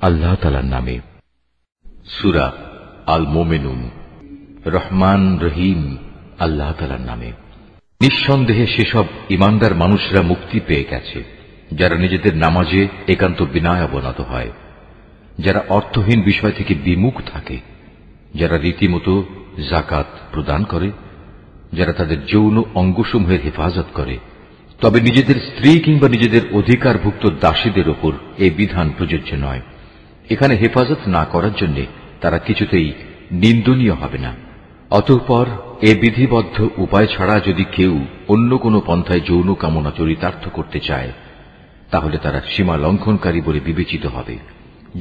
আল্লাহ তাআলার নামে। সূরা আল মুমিনুন। রহমান রহিম আল্লাহ তাআলার নামে। নিঃসন্দেহে সেসব ঈমানদার মানুষরা মুক্তি পেয়ে গেছে যারা নিজেদের নামাজে একান্ত বিনয় অবনত হয়, যারা অর্থহীন বিষয় থেকে বিমুখ থাকে, যারা রীতিমতো যাকাত প্রদান করে, যারা তাদের যৌন অঙ্গসমূহের হেফাজত করে। তবে নিজেদের স্ত্রী কিংবা নিজেদের অধিকারভুক্ত দাসীদের ওপর এই বিধান প্রযোজ্য নয়। এখানে হেফাজত না করার জন্য তারা কিছুতেই নিন্দনীয় হবে না। অতঃপর এ বিধিবদ্ধ উপায় ছাড়া যদি কেউ অন্য কোনো পন্থায় যৌন কামনা চরিতার্থ করতে চায়, তাহলে তারা সীমা লঙ্ঘনকারী বলে বিবেচিত হবে।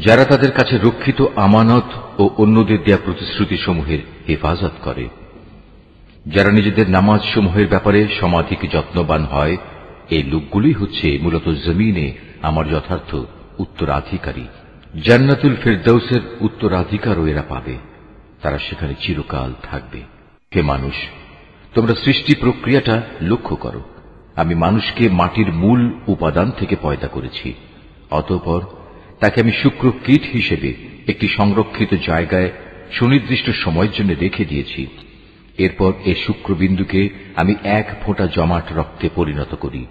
যারা তাদের কাছে রক্ষিত আমানত ও অন্যদের দেয়া প্রতিশ্রুতিসমূহের হেফাজত করে, যারা নিজেদের নামাজ সমূহের ব্যাপারে সমাধিক যত্নবান হয়, এই লোকগুলোই হচ্ছে মূলত জমিনে আমার যথার্থ উত্তরাধিকারী। জান্নাতুল ফিরদাউসের উত্তরাধিকারও এরা পাবে, তারা সেখানে চিরকাল থাকবে। হে মানুষ, তোমরা সৃষ্টি প্রক্রিয়াটা লক্ষ্য করো। আমি মানুষকে মাটির মূল উপাদান থেকে পয়দা করেছি, অতঃপর তাকে আমি শুক্র কীট হিসেবে একটি সংরক্ষিত জায়গায় সুনির্দিষ্ট সময়ের জন্য রেখে দিয়েছি। এরপর এই শুক্রবিন্দুকে আমি এক ফোঁটা জমাট রক্তে পরিণত করি,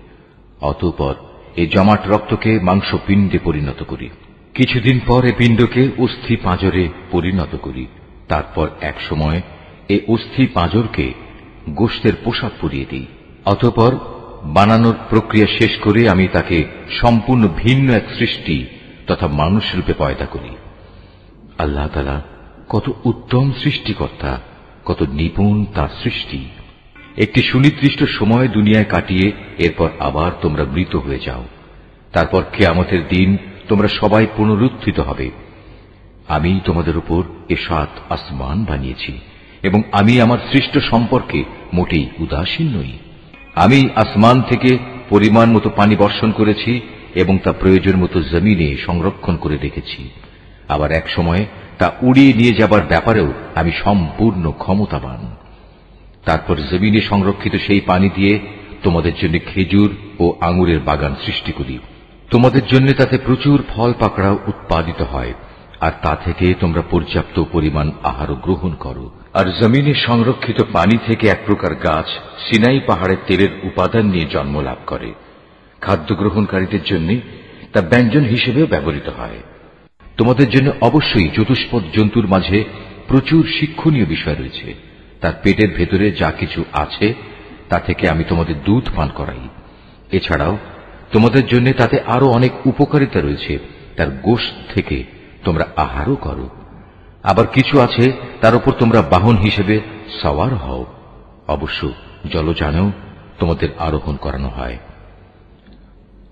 অতঃপর এই জমাট রক্তকে মাংসপিণ্ডে পরিণত করি। কিছুদিন পর এই পিণ্ডকে অস্থি পাঁজরে পরিণত করি। তারপর এক সময় এই অস্থি পাঁজরকে গোশতের পোশাক পরিয়ে দিই। অতঃপর বানানোর প্রক্রিয়া শেষ করে আমি তাকে সম্পূর্ণ ভিন্ন এক সৃষ্টি তথা মানুষ রূপে পয়দা করি। আল্লাহ তাআলা কত উত্তম সৃষ্টিকর্তা, কত নিপুণ তার সৃষ্টি। একটি সুনির্দিষ্ট সময় দুনিয়ায় কাটিয়ে এরপর আবার তোমরা মৃত হয়ে যাও। তারপর কিয়ামতের দিন তোমরা সবাই পুনরুত্থিত হবে। আমি তোমাদের উপর এ ৭ আসমান বানিয়েছি এবং আমি আমার সৃষ্ট সম্পর্কে মোটেই উদাসীন নই। আমি আসমান থেকে পরিমাণ মতো পানি বর্ষণ করেছি এবং তা প্রয়োজন মতো জমিনে সংরক্ষণ করে রেখেছি। আবার এক সময় তা উড়িয়ে নিয়ে যাবার ব্যাপারেও আমি সম্পূর্ণ ক্ষমতাবান। তারপর জমিনে সংরক্ষিত সেই পানি দিয়ে তোমাদের জন্য খেজুর ও আঙুরের বাগান সৃষ্টি করি। তোমাদের জন্য তাতে প্রচুর ফল পাকড়াও উৎপাদিত হয়, আর তা থেকে তোমরা পর্যাপ্ত পরিমাণ আহারও গ্রহণ করো। আর জমিনে সংরক্ষিত পানি থেকে এক প্রকার গাছ সিনাই পাহাড়ের তেলের উপাদান নিয়ে জন্ম লাভ করে। খাদ্য গ্রহণকারীদের জন্য তা ব্যঞ্জন হিসেবেও ব্যবহৃত হয়। তোমাদের জন্য অবশ্যই চতুষ্পদ জন্তুর মাঝে প্রচুর শিক্ষণীয় বিষয় রয়েছে। তার পেটের ভেতরে যা কিছু আছে তা থেকে আমি তোমাদের দুধ পান করাই। এছাড়াও তোমাদের জন্য তাতে আরো অনেক উপকারিতা রয়েছে। তার গোশত থেকে তোমরা আহারও করো। আবার কিছু আছে তার উপর তোমরা বাহন হিসেবে সওয়ার হও। অবশ্য জলযানেও তোমাদের আরোহণ করানো হয়।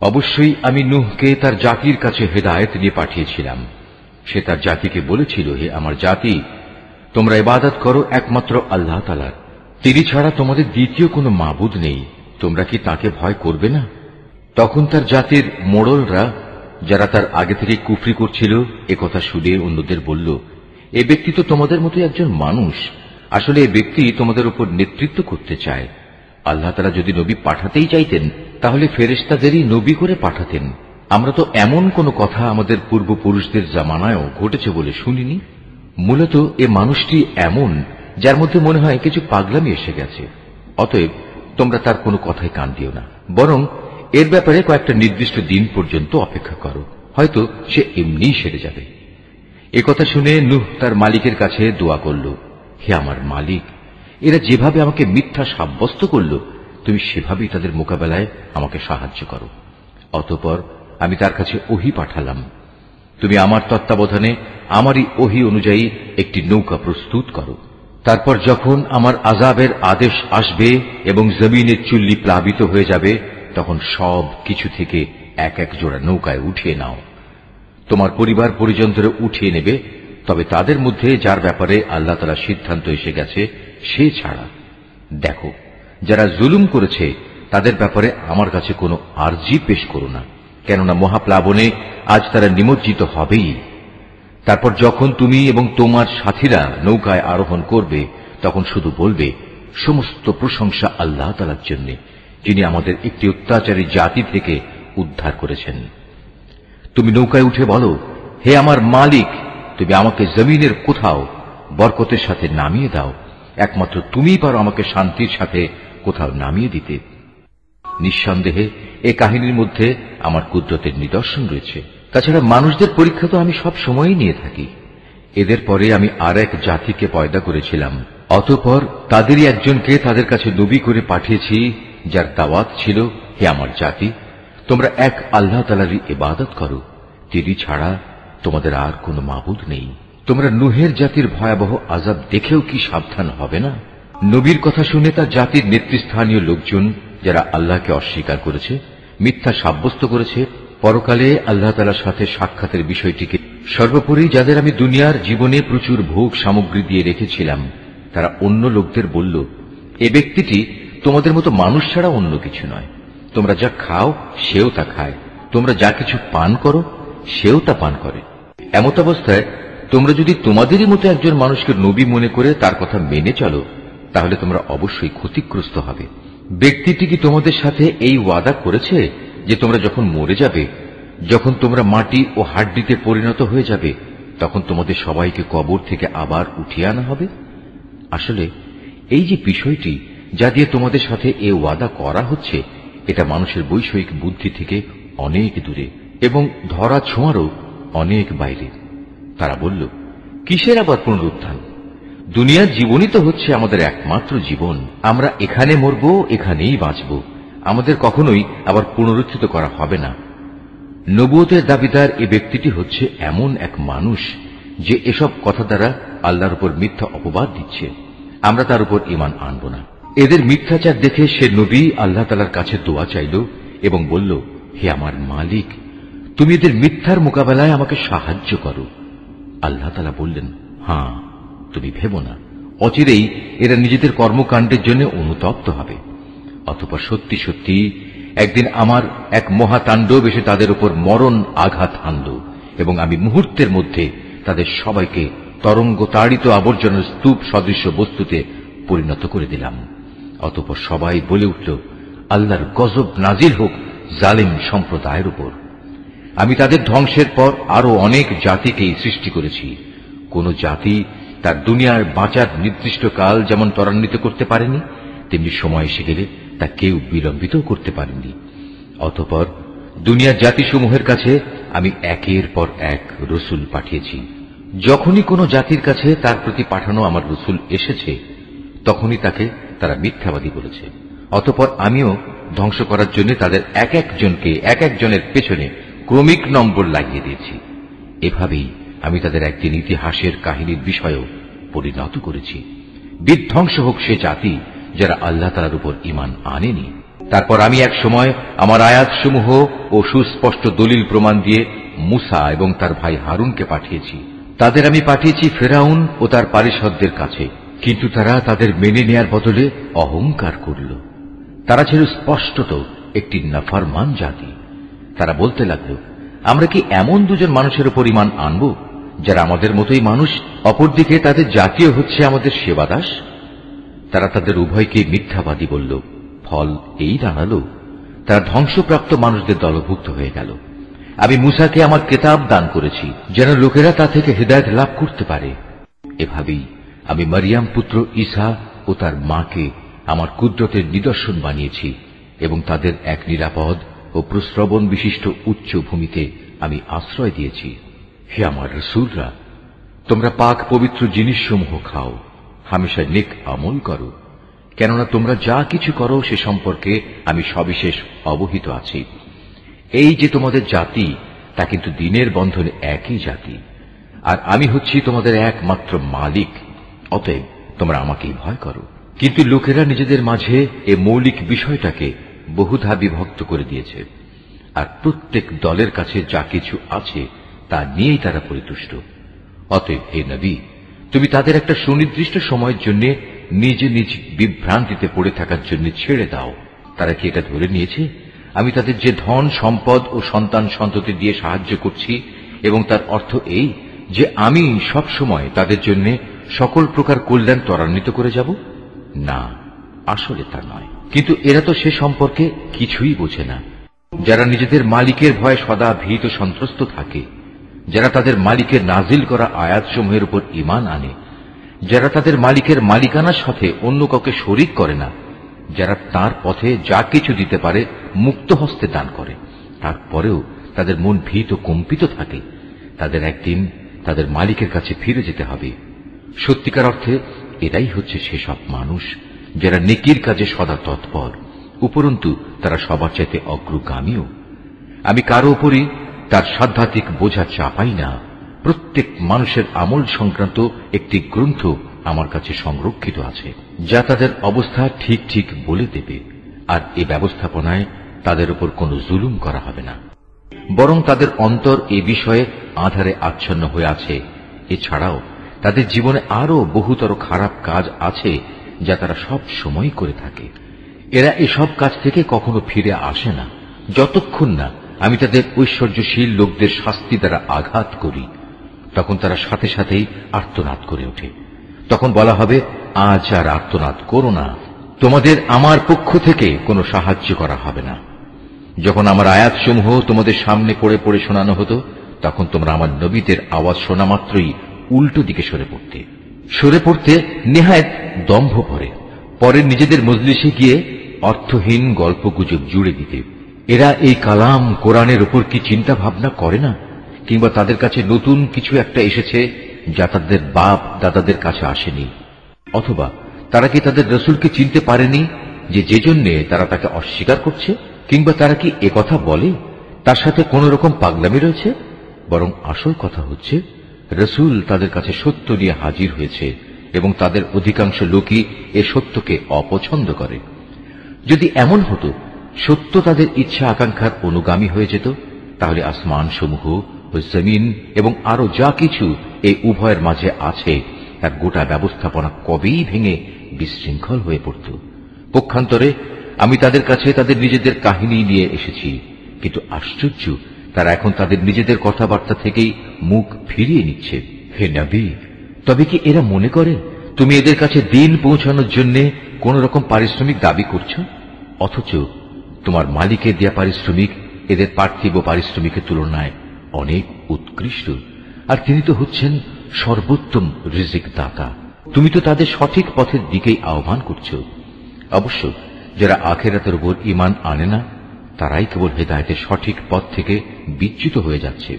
অবশ্যই আমি নূহকে তার জাতির কাছে হেদায়েত নিয়ে পাঠিয়েছিলাম। সে তার জাতিকে বলেছিল, হে আমার জাতি, তোমরা ইবাদত করো একমাত্র আল্লাহ তাআলার। তিনি ছাড়া তোমাদের দ্বিতীয় কোনো মাবুদ নেই। তোমরা কি তাকে ভয় করবে না? তখন তার জাতির মোড়লরা, যারা তার আগে থেকে কুফরি করছিল, একথা শুনে অন্যদের বলল, এ ব্যক্তি তো তোমাদের মতো একজন মানুষ। আসলে এ ব্যক্তি তোমাদের উপর নেতৃত্ব করতে চায়। আল্লাহ তাআলা যদি নবী পাঠাতেই চাইতেন তাহলে ফেরেশতাদেরই নবী করে পাঠাতেন। আমরা তো এমন কোনো কথা আমাদের পূর্বপুরুষদের জামানায়ও ঘটেছে বলে শুনিনি। মূলত এ মানুষটি এমন যার মধ্যে মনে হয় কিছু পাগলামি এসে গেছে। অতএব তোমরা তার কোনো কথায় কান দিও না, বরং এর ব্যাপারে কয়েকটা নির্দিষ্ট দিন পর্যন্ত অপেক্ষা করো, হয়তো সে এমনিই সেরে যাবে। একথা শুনে নূহ তার মালিকের কাছে দোয়া করল, হে আমার মালিক, এরা যেভাবে আমাকে মিথ্যা সাব্যস্ত করল, তুমি সেভাবেই তাদের মোকাবেলায় আমাকে সাহায্য করো। অতঃপর আমি তার কাছে ওহী পাঠালাম, তুমি আমার তত্ত্বাবধানে আমারই ওহী অনুযায়ী একটি নৌকা প্রস্তুত করো। তারপর যখন আমার আযাবের আদেশ আসবে এবং জমিনের চুল্লি প্লাবিত হয়ে যাবে, তখন সব কিছু থেকে এক এক জোড়া নৌকায় উঠিয়ে নাও। তোমার পরিবার পরিজনদের উঠিয়ে নেবে, তবে তাদের মধ্যে যার ব্যাপারে আল্লাহ তাআলা সিদ্ধান্ত এসে গেছে সে ছাড়া। দেখো, যারা জুলুম করেছে তাদের ব্যাপারে আমার কাছে কোনো আরজি পেশ করো না, কেননা মহাপ্লাবনে আজ তারা নিমজ্জিত হবেই। তারপর যখন তুমি এবং তোমার সাথীরা নৌকায় আরোহণ করবে, তখন শুধু বলবে, সমস্ত প্রশংসা আল্লাহ তাআলার জন্য, যিনি আমাদের একটি অত্যাচারী জাতি থেকে উদ্ধার করেছেন। তুমি নৌকায় উঠে বলো, হে আমার মালিক, তুমি আমাকে জমিনের কোথাও বরকতের সাথে নামিয়ে দাও। একমাত্র তুমিই পারো আমাকে শান্তির সাথে কোথাও নামিয়ে দিতে। নিঃসন্দেহে এ কাহিনীর মধ্যে আমার কুদরতের নিদর্শন রয়েছে। তাছাড়া মানুষদের পরীক্ষা তো আমি সব সময়ই নিয়ে থাকি। এদের পরে আমি আর এক জাতিকে পয়দা করেছিলাম, অতঃপর তাদেরই একজনকে তাদের কাছে নবী করে পাঠিয়েছি, যার দাওয়াত ছিল, হে আমার জাতি, তোমরা এক আল্লাহ তাআলারই ইবাদত করো, তিনি ছাড়া তোমাদের আর কোনো মাবুদ নেই। তোমরা নূহের জাতির ভয়াবহ আযাব দেখেও কি সাবধান হবে না? নবীর কথা শুনে তার জাতির নেতৃস্থানীয় লোকজন, যারা আল্লাহকে অস্বীকার করেছে, মিথ্যা সাব্যস্ত করেছে, পরকালে আল্লাহ তাআলার সাথে সাক্ষাতের বিষয়টিকে, সর্বোপরি যাদের আমি দুনিয়ার জীবনে প্রচুর ভোগ সামগ্রী দিয়ে রেখেছিলাম, তারা অন্য লোকদের বলল, এ ব্যক্তিটি তোমাদের মতো মানুষ ছাড়া অন্য কিছু নয়। তোমরা যা খাও সেও তা খায়, তোমরা যা কিছু পান করো সেও তা পান করে। এমত অবস্থায় তোমরা যদি তোমাদেরই মতো একজন মানুষকে নবী মনে করে তার কথা মেনে চলো, তাহলে তোমরা অবশ্যই ক্ষতিগ্রস্ত হবে। ব্যক্তিটি কি তোমাদের সাথে এই ওয়াদা করেছে যে তোমরা যখন মরে যাবে, যখন তোমরা মাটি ও হাড্ডিতে পরিণত হয়ে যাবে, তখন তোমাদের সবাইকে কবর থেকে আবার উঠিয়ে আনা হবে? আসলে এই যে বিষয়টি যা দিয়ে তোমাদের সাথে এ ওয়াদা করা হচ্ছে, এটা মানুষের বৈষয়িক বুদ্ধি থেকে অনেক দূরে এবং ধরা ছোঁয়ারও অনেক বাইরে। তারা বলল, কিসের আবার পুনরুত্থান? দুনিয়ার জীবনই তো হচ্ছে আমাদের একমাত্র জীবন। আমরা এখানে মরব, এখানেই বাঁচব, আমাদের কখনোই আবার পুনরুত্থিত করা হবে না। নবুয়তের দাবিদার এ ব্যক্তিটি হচ্ছে এমন এক মানুষ যে এসব কথা দ্বারা আল্লাহর উপর মিথ্যা অপবাদ দিচ্ছে। আমরা তার উপর ঈমান আনব না। এদের মিথ্যাচার দেখে সে নবী আল্লাহ তাআলার কাছে দোয়া চাইল এবং বলল, হে আমার মালিক, তুমি এদের মিথ্যার মোকাবেলায় আমাকে সাহায্য করো। আল্লাহ তাআলা বললেন, হ্যাঁ, তুমি ভেবো না, অচিরেই এরা নিজেদের কর্মকাণ্ডের জন্য অনুতপ্ত হবে। অতঃপর সত্যি সত্যি একদিন আমার এক মহাতাণ্ডব এসে তাদের উপর মরণ আঘাত হানল এবং আমি মুহূর্তের মধ্যে তাদের সবাইকে তরঙ্গ তাড়িত আবর্জনার স্তূপ সদৃশ্য বস্তুতে পরিণত করে দিলাম। অতঃপর সবাই বলে উঠল, আল্লাহর গজব নাজিল হোক জালিম সম্প্রদায়ের উপর। আমি তাদের ধ্বংসের পর আরো অনেক জাতিকেই সৃষ্টি করেছি। কোন জাতি তার দুনিয়ার বাঁচার নির্দিষ্ট কাল যেমন ত্বরান্বিত করতে পারেনি, তেমনি সময় এসে গেলে তা কেউ বিলম্বিত করতে পারেনি। অতঃপর দুনিয়ার জাতিসমূহের কাছে আমি একের পর এক রসুল পাঠিয়েছি। যখনই কোন জাতির কাছে তার প্রতি পাঠানো আমার রসুল এসেছে, তখনই তাকে তারা মিথ্যাবাদী বলেছে। অতঃপর আমিও ধ্বংস করার জন্য তাদের এক একজনকে এক একজনের পেছনে ক্রমিক নম্বর লাগিয়ে দিয়েছি। এভাবেই আমি তাদের একদিন ইতিহাসের কাহিনীর বিষয়েও পরিণত করেছি। বিধ্বংস হোক সে জাতি যারা আল্লাহ তাআলার উপর ঈমান আনেনি। তারপর আমি এক সময় আমার আয়াতসমূহ ও সুস্পষ্ট দলিল প্রমাণ দিয়ে মূসা এবং তার ভাই হারুনকে পাঠিয়েছি। তাদের আমি পাঠিয়েছি ফেরাউন ও তার পারিষদদের কাছে, কিন্তু তারা তাদের মেনে নেয়ার বদলে অহংকার করল। তারা ছিল স্পষ্টত একটি নাফরমান জাতি। তারা বলতে লাগল, আমরা কি এমন দুজন মানুষের উপর ঈমান আনব যারা আমাদের মতোই মানুষ, অপরদিকে তাদের জাতীয় হচ্ছে আমাদের সেবাদাস? তারা তাদের উভয়কে মিথ্যাবাদী বলল। ফল এই দাঁড়াল, তারা ধ্বংসপ্রাপ্ত মানুষদের দলভুক্ত হয়ে গেল। আমি মূসাকে আমার কিতাব দান করেছি যেন লোকেরা তা থেকে হিদায়াত লাভ করতে পারে। এভাবেই আমি মারিয়াম পুত্র ঈসা ও তার মাকে আমার কুদরতের নিদর্শন বানিয়েছি এবং তাদের এক নিরাপদ ও প্রশ্রবণ বিশিষ্ট উচ্চ ভূমিতে আমি আশ্রয় দিয়েছি। হে আমার রাসূলরা, তোমরা পাক পবিত্র জিনিসসমূহ খাও, হামেশা নেক আমল করো, কেননা তোমরা যা কিছু করো সে সম্পর্কে আমি সবিশেষ অবহিত আছি। এই যে তোমাদের জাতি, তা কিন্তু দিনের বন্ধনে একই জাতি, আর আমি হচ্ছি তোমাদের একমাত্র মালিক। অতএব তোমরা আমাকেই ভয় করো। কিন্তু লোকেরা নিজেদের মাঝে এ মৌলিক বিষয়টাকে বহুধা বিভক্ত করে দিয়েছে, আর প্রত্যেক দলের কাছে যা কিছু আছে তা নিয়েই তারা পরিতুষ্ট। অতএব হে নবী, তুমি তাদের একটা সুনির্দিষ্ট সময়ের জন্য নিজে নিজ বিভ্রান্তিতে পড়ে থাকার জন্য ছেড়ে দাও। তারা কি এটা ধরে নিয়েছে আমি তাদের যে ধন সম্পদ ও সন্তান সন্ততি দিয়ে সাহায্য করছি এবং তার অর্থ এই যে আমি সব সময় তাদের জন্য সকল প্রকার কল্যাণ ত্বরান্বিত করে যাব? না, আসলে তা নয়। কিন্তু এরা তো সে সম্পর্কে কিছুই বোঝে না। যারা নিজেদের মালিকের ভয়ে সদা ভীত সন্ত্রস্ত থাকে, যারা তাদের মালিকের নাজিল করা আয়াতসমূহের উপর ঈমান আনে, যারা তাদের মালিকের মালিকানার সাথে অন্য কাউকে শরীক করে না, যারা তার পথে যা কিছু দিতে পারে মুক্ত হস্তে দান করে, তারপরেও তাদের মন ভীত কম্পিত থাকে, তাদের একদিন তাদের মালিকের কাছে ফিরে যেতে হবে। সত্যিকার অর্থে এরাই হচ্ছে সেসব মানুষ যারা নেকির কাজে সদা তৎপর, উপরন্তু তারা সবার চাইতে অগ্রগামীও। আমি কারো উপরই তার সাধ্যাত্মিক বোঝা চাপাই না। প্রত্যেক মানুষের আমল সংক্রান্ত একটি গ্রন্থ আমার কাছে সংরক্ষিত আছে, যা তাদের অবস্থা ঠিক ঠিক বলে দেবে। আর এ ব্যবস্থাপনায় তাদের উপর কোনো জুলুম করা হবে না, বরং তাদের অন্তর এ বিষয়ে আঁধারে আচ্ছন্ন হয়ে আছে। এছাড়াও তাদের জীবনে আরো বহুতর খারাপ কাজ আছে যা তারা সব সময় করে থাকে। এরা এসব কাজ থেকে কখনো ফিরে আসে না যতক্ষণ না আমি তাদের ঐশ্বর্যশীল লোকদের শাস্তি দ্বারা আঘাত করি। তখন তারা সাথে সাথেই আর্তনাদ করে ওঠে। তখন বলা হবে, আজ আর আর্তনাদ করো না, তোমাদের আমার পক্ষ থেকে কোনো সাহায্য করা হবে না। যখন আমার আয়াতসমূহ তোমাদের সামনে পড়ে পড়ে শোনানো হতো, তখন তোমরা আমার নবীদের আওয়াজ শোনা মাত্রই উল্টো দিকে সরে পড়তে নেহায়েত দম্ভ পরে নিজেদের মজলিসে গিয়ে অর্থহীন গল্পগুজব জুড়ে দিতে। এরা এই কালাম কোরআনের উপর কি চিন্তা ভাবনা করে না? কিংবা তাদের কাছে নতুন কিছু একটা এসেছে যা তাদের বাপ দাদাদের কাছে আসেনি? অথবা তারা কি তাদের রসুলকে চিনতে পারেনি যে জন্যে তারা তাকে অস্বীকার করছে? কিংবা তারা কি একথা বলে তার সাথে কোন রকম পাগলামি রয়েছে? বরং আসল কথা হচ্ছে, রসুল তাদের কাছে সত্য নিয়ে হাজির হয়েছে এবং তাদের অধিকাংশ লোকই এ সত্যকে অপছন্দ করে। যদি এমন হতো সত্য তাদের ইচ্ছা আকাঙ্ক্ষার অনুগামী হয়ে যেত, তাহলে আসমান সমূহ ও জমিন এবং আরো যা কিছু এই উভয়ের মাঝে আছে তার গোটা ব্যবস্থাপনা কবেই ভেঙে বিশৃঙ্খল হয়ে পড়ত। পক্ষান্তরে আমি তাদের কাছে তাদের নিজেদের কাহিনী নিয়ে এসেছি, কিন্তু আশ্চর্য, তারা এখন তাদের নিজেদের কথাবার্তা থেকেই মুখ ফিরিয়ে নিচ্ছে। হে নবী, তবে কি এরা মনে করে তুমি এদের কাছে দিন পৌঁছানোর জন্য কোন রকম পারিশ্রমিক দাবি করছ? অথচ তোমার মালিকের দেয়া পারিশ্রমিক এদের পার্থিব পারিশ্রমিকের তুলনায় অনেক উৎকৃষ্ট, আর তিনি তো হচ্ছেন সর্বোত্তম রিজিক দাতা। তুমি তো তাদের সঠিক পথের দিকেই আহ্বান করছ। অবশ্য যারা আখিরাতের উপর ঈমান আনে না, তারাই কেবল হেদায়েতের সঠিক পথ থেকে বিচ্যুত হয়ে যাচ্ছে।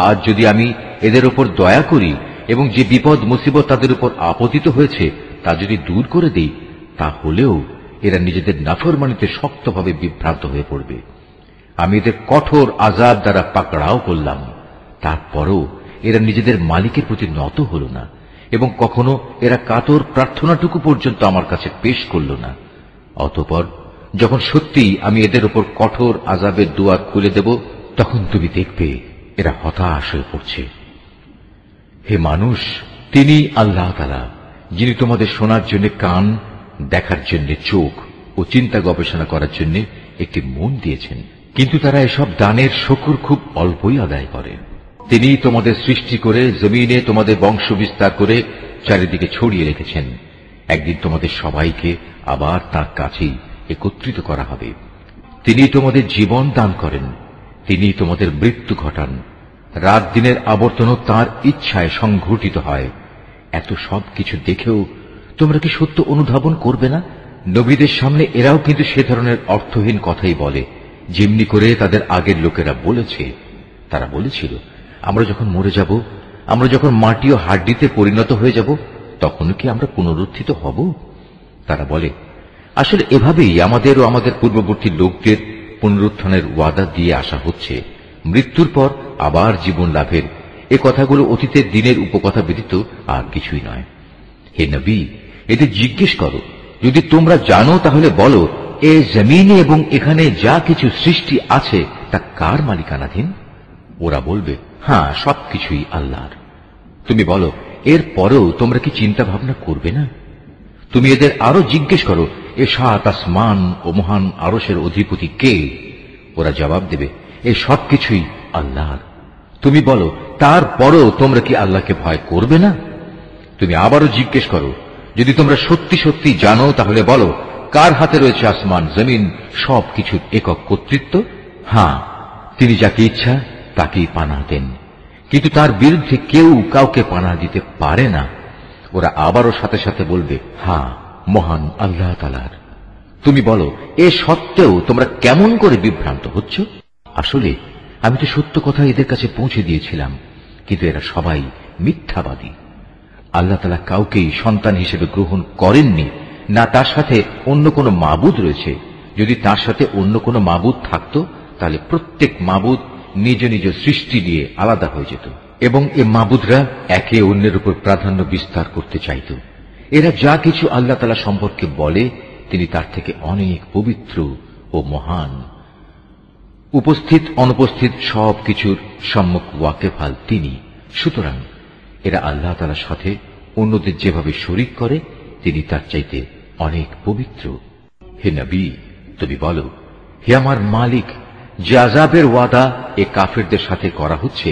আজ যদি আমি এদের উপর দয়া করি এবং যে বিপদ মুসিবত তাদের উপর আপতিত হয়েছে তা যদি দূর করে দেই, তাহলেও এরা নিজেদের নাফরমানিতে শক্তভাবে বিভ্রান্ত হয়ে পড়বে। আমি এদের কঠোর আযাব দ্বারা পাকড়াও করলাম, তারপরও এরা নিজেদের মালিকের প্রতি নত হল না এবং কখনো এরা কাতর প্রার্থনাটুকু পর্যন্ত আমার কাছে পেশ করল না। অতঃপর যখন সত্যিই আমি এদের উপর কঠোর আযাবের দুয়ার খুলে দেব, তখন তুমি দেখবে এরা হতাশ হয়ে পড়ছে। হে মানুষ, তিনি আল্লাহ তাআলা, যিনি তোমাদের শোনার জন্য কান, দেখার জন্য চোখ ও চিন্তা গবেষণা করার জন্য একটি মন দিয়েছেন। কিন্তু তারা এসব দানের শুকর খুব অল্পই আদায় করে। তিনি তোমাদের সৃষ্টি করে জমিনে তোমাদের বংশ বিস্তার করে চারিদিকে ছড়িয়ে রেখেছেন। একদিন তোমাদের সবাইকে আবার তার কাছেই একত্রিত করা হবে। তিনি তোমাদের জীবন দান করেন, তিনি তোমাদের মৃত্যু ঘটান। রাত দিনের আবর্তনও তাঁর ইচ্ছায় সংঘটিত হয়। এত সব কিছু দেখেও তোমরা কি সত্য অনুধাবন করবে না? নবীদের সামনে এরাও কিন্তু সে ধরনের অর্থহীন কথাই বলে, যেমনি করে তাদের আগের লোকেরা বলেছে। তারা বলেছিল, আমরা যখন মরে যাব, আমরা যখন মাটি ও হাড্ডিতে পরিণত হয়ে যাব, তখনও কি আমরা পুনরুত্থিত হব? তারা বলে, আসলে এভাবেই আমাদের ও আমাদের পূর্ববর্তী লোকদের পুনরুত্থানের ওয়াদা দিয়ে আসা হচ্ছে, মৃত্যুর পর আবার জীবন লাভের। এ কথাগুলো অতীতের দিনের উপকথা ব্যতীত আর কিছুই নয়। হে নবী, এদের জিজ্ঞেস করো, যদি তোমরা জানো তাহলে বলো, এ জমিনে এবং এখানে যা কিছু সৃষ্টি আছে তা কার মালিকানাধীন? ওরা বলবে, হ্যাঁ, সবকিছুই আল্লাহর। তুমি বলো, এর পরেও তোমরা কি চিন্তা ভাবনা করবে না? তুমি এদের আরো জিজ্ঞেস করো, এ সাত আসমান ও মহান আরশের অধিপতি কে? ওরা জবাব দেবে, এই সবকিছুই আল্লাহর। তুমি বলো, তারপরও তোমরা কি আল্লাহকে ভয় করবে না? তুমি আবারও জিজ্ঞেস করো, যদি তোমরা সত্যি সত্যি জানো তাহলে বলো, কার হাতে রয়েছে আসমান জমিন সবকিছুর একক কর্তৃত্ব? হ্যাঁ, তিনি যাকে ইচ্ছা তাকেই পানা দেন কিন্তু তার বিরুদ্ধে কেউ কাউকে পানা দিতে পারে না। ওরা আবারও সাথে সাথে বলবে, হ্যাঁ, মহান আল্লাহ তাআলার। তুমি বলো, এ সত্ত্বেও তোমরা কেমন করে বিভ্রান্ত হচ্ছ? আসলে আমি তো সত্য কথা এদের কাছে পৌঁছে দিয়েছিলাম, কিন্তু এরা সবাই মিথ্যাবাদী। আল্লাহ তাআলা কাউকেই সন্তান হিসেবে গ্রহণ করেননি, না তার সাথে অন্য কোনো মাবুদ রয়েছে। যদি তার সাথে অন্য কোনো মাবুদ থাকত, তাহলে প্রত্যেক মাবুদ নিজ নিজ সৃষ্টি নিয়ে আলাদা হয়ে যেত, এবং এ মাবুদরা একে অন্যের উপর প্রাধান্য বিস্তার করতে চাইত। এরা যা কিছু আল্লাহ তাআলা সম্পর্কে বলে, তিনি তার থেকে অনেক পবিত্র ও মহান। উপস্থিত অনুপস্থিত সব কিছুর সম্মুখ ওয়াকেফাল তিনি। সুতরাং এরা আল্লাহ তাআলার সাথে অন্যদের যেভাবে শরীক করে, তিনি তার চাইতে অনেক পবিত্র। হে নবী, তুমি বলো, হে আমার মালিক, যে আযাবের ওয়াদা এ কাফেরদের সাথে করা হচ্ছে,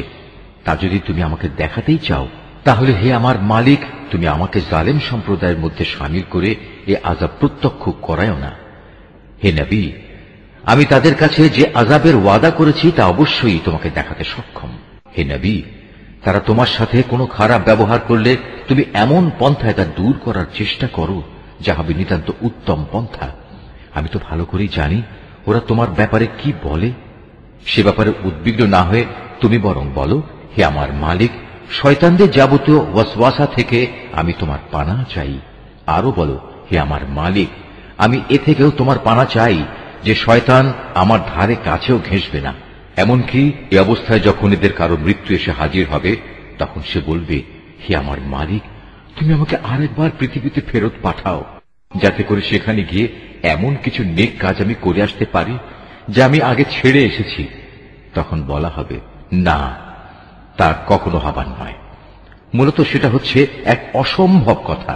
তা যদি তুমি আমাকে দেখাতেই চাও, তাহলে হে আমার মালিক, তুমি আমাকে জালেম সম্প্রদায়ের মধ্যে শামিল করে এ আযাব প্রত্যক্ষ করায়ও না। হে নবী, আমি তাদের কাছে যে আযাবের ওয়াদা করেছি তা অবশ্যই তোমাকে দেখাতে সক্ষম। হে নবী, তারা তোমার সাথে কোনো খারাপ ব্যবহার করলে তুমি এমন পন্থায় তা দূর করার চেষ্টা করো যা হবে নিতান্ত উত্তম পন্থা। আমি তো ভালো করেই জানি ওরা তোমার ব্যাপারে কি বলে। সে ব্যাপারে উদ্বিগ্ন না হয়ে তুমি বরং বলো, হে আমার মালিক, শয়তানদের যাবতীয় ওয়াসওয়াসা থেকে আমি তোমার পানা চাই। আরো বলো, হে আমার মালিক, আমি এ থেকেও তোমার পানা চাই যে শয়তান আমার ধারে কাছেও ঘেঁষবে না। এমনকি এ অবস্থায় যখন এদের কারো মৃত্যু এসে হাজির হবে, তখন সে বলবে, হে আমার মালিক, তুমি আমাকে আরেকবার পৃথিবীতে ফেরত পাঠাও, যাতে করে সেখানে গিয়ে এমন কিছু নেক কাজ আমি করে আসতে পারি যা আমি আগে ছেড়ে এসেছি। তখন বলা হবে, না, তা কখনো হবার নয়। মূলত সেটা হচ্ছে এক অসম্ভব কথা,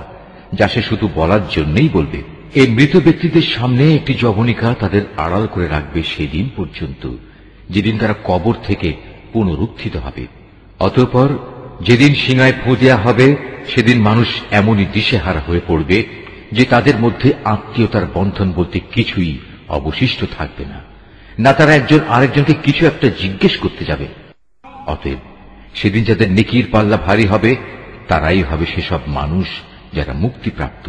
যা সে শুধু বলার জন্যই বলবে। এই মৃত ব্যক্তিদের সামনে একটি যবনিকা তাদের আড়াল করে রাখবে সেদিন পর্যন্ত, যেদিন তারা কবর থেকে পুনরুত্থিত হবে। অতঃপর যেদিন সিঙায় ফু দেয়া হবে, সেদিন মানুষ এমনই দিশেহারা হয়ে পড়বে যে তাদের মধ্যে আত্মীয়তার বন্ধন বলতে কিছুই অবশিষ্ট থাকবে না, না তারা একজন আরেকজনকে কিছু একটা জিজ্ঞেস করতে যাবে। অতএব সেদিন যাদের নেকির পাল্লা ভারী হবে, তারাই হবে সেসব মানুষ যারা মুক্তিপ্রাপ্ত,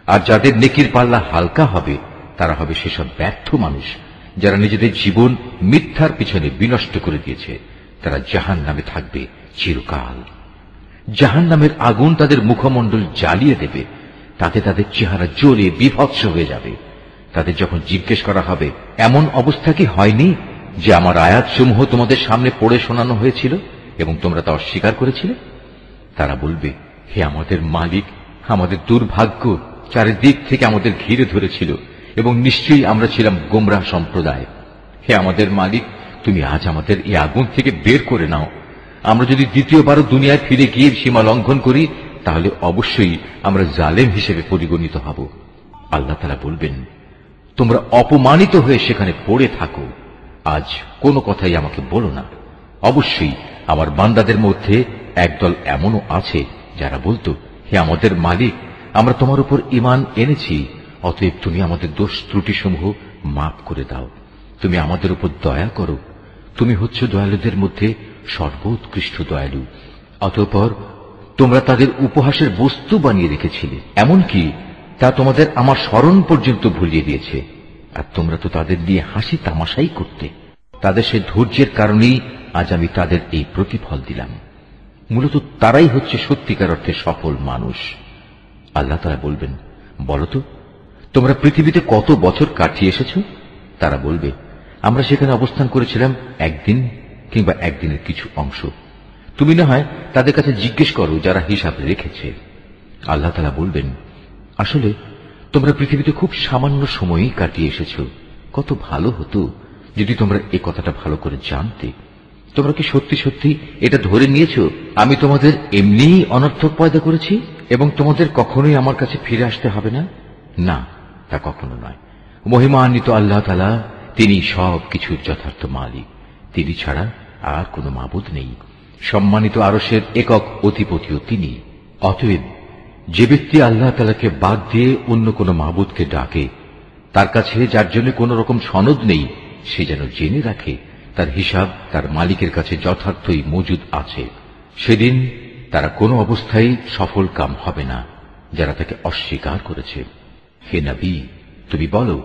আর যাদের নেকির পাল্লা হালকা হবে, তারা হবে সেসব ব্যর্থ মানুষ যারা নিজেদের জীবন মিথ্যার পিছনে বিনষ্ট করে দিয়েছে। তারা জাহান্নামে থাকবে চিরকাল। জাহান্নামের আগুন তাদের মুখমণ্ডল জ্বালিয়ে দেবে, তাতে তাদের চেহারা জ্বলে বিভৎস হয়ে যাবে। তাদের যখন জিজ্ঞেস করা হবে, এমন অবস্থা কি হয়নি যে আমার আয়াতসমূহ তোমাদের সামনে পড়ে শোনানো হয়েছিল এবং তোমরা তা অস্বীকার করেছিলে? তারা বলবে, হে আমাদের মালিক, আমাদের দুর্ভাগ্য চারিদিক থেকে আমাদের ঘিরে ধরেছিল এবং নিশ্চয়ই আমরা ছিলাম গোমরাহ সম্প্রদায়। হে আমাদের মালিক, তুমি আজ আমাদের এই আগুন থেকে বের করে নাও। আমরা যদি দ্বিতীয়বারও দুনিয়ায় ফিরে গিয়ে সীমা লঙ্ঘন করি, তাহলে অবশ্যই আমরা জালেম হিসেবে পরিগণিত হব। আল্লাহ তাআলা বলবেন, তোমরা অপমানিত হয়ে সেখানে পড়ে থাকো, আজ কোনো কথাই আমাকে বলো না। অবশ্যই আমার বান্দাদের মধ্যে একদল এমনও আছে যারা বলতো, হে আমাদের মালিক, আমরা তোমার উপর ঈমান এনেছি, অতএব তুমি আমাদের দোষ ত্রুটিসমূহ মাফ করে দাও। তুমি আমাদের উপর দয়া করো, তুমি হচ্ছ দয়ালুদের মধ্যে সর্বোৎকৃষ্ট দয়ালু। অতঃপর তোমরা তাদের উপহাসের বস্তু বানিয়ে রেখেছিলে, এমনকি তা তোমাদের আমার স্মরণ পর্যন্ত ভুলিয়ে দিয়েছে, আর তোমরা তো তাদের নিয়ে হাসি তামাশাই করতে। তাদের সেই ধৈর্যের কারণেই আজ আমি তাদের এই প্রতিফল দিলাম। মূলত তারাই হচ্ছে সত্যিকার অর্থে সফল মানুষ। আল্লাহ তাআলা বলবেন, বলতো তোমরা পৃথিবীতে কত বছর কাটিয়ে এসেছ? তারা বলবে, আমরা সেখানে অবস্থান করেছিলাম একদিন কিংবা একদিনের কিছু অংশ। তুমি না হয় তাদের কাছে জিজ্ঞেস করো যারা হিসাব রেখেছে। আল্লাহ তাআলা বলবেন, আসলে তোমরা পৃথিবীতে খুব সামান্য সময়ই কাটিয়ে এসেছ। কত ভালো হতো যদি তোমরা এই কথাটা ভালো করে জানতে। তোমরা কি সত্যি সত্যি এটা ধরে নিয়েছ আমি তোমাদের এমনিই অনর্থক পয়দা করেছি এবং তোমাদের কখনোই আমার কাছে ফিরে আসতে হবে না? না, তা কখনো নয়। মহিমান্বিত আল্লাহ তাআলা, তিনি সব কিছুর যথার্থ মালিক। তিনি ছাড়া আর কোনো মাবুদ নেই। সম্মানিত আরশের একক অধিপতিও তিনি। অতএব যে ব্যক্তি আল্লাহ তাআলাকে বাদ দিয়ে অন্য কোনো মাবুদকে ডাকে, তার কাছে যার জন্য কোন রকম সনদ নেই, সে যেন জেনে রাখে তার হিসাব তার মালিকের কাছে যথার্থই মজুদ আছে। সেদিন তারা কোনো অবস্থায় সফল কাম হবে না যারা তাকে অস্বীকার করেছে। হে নবী, তুমি বলো,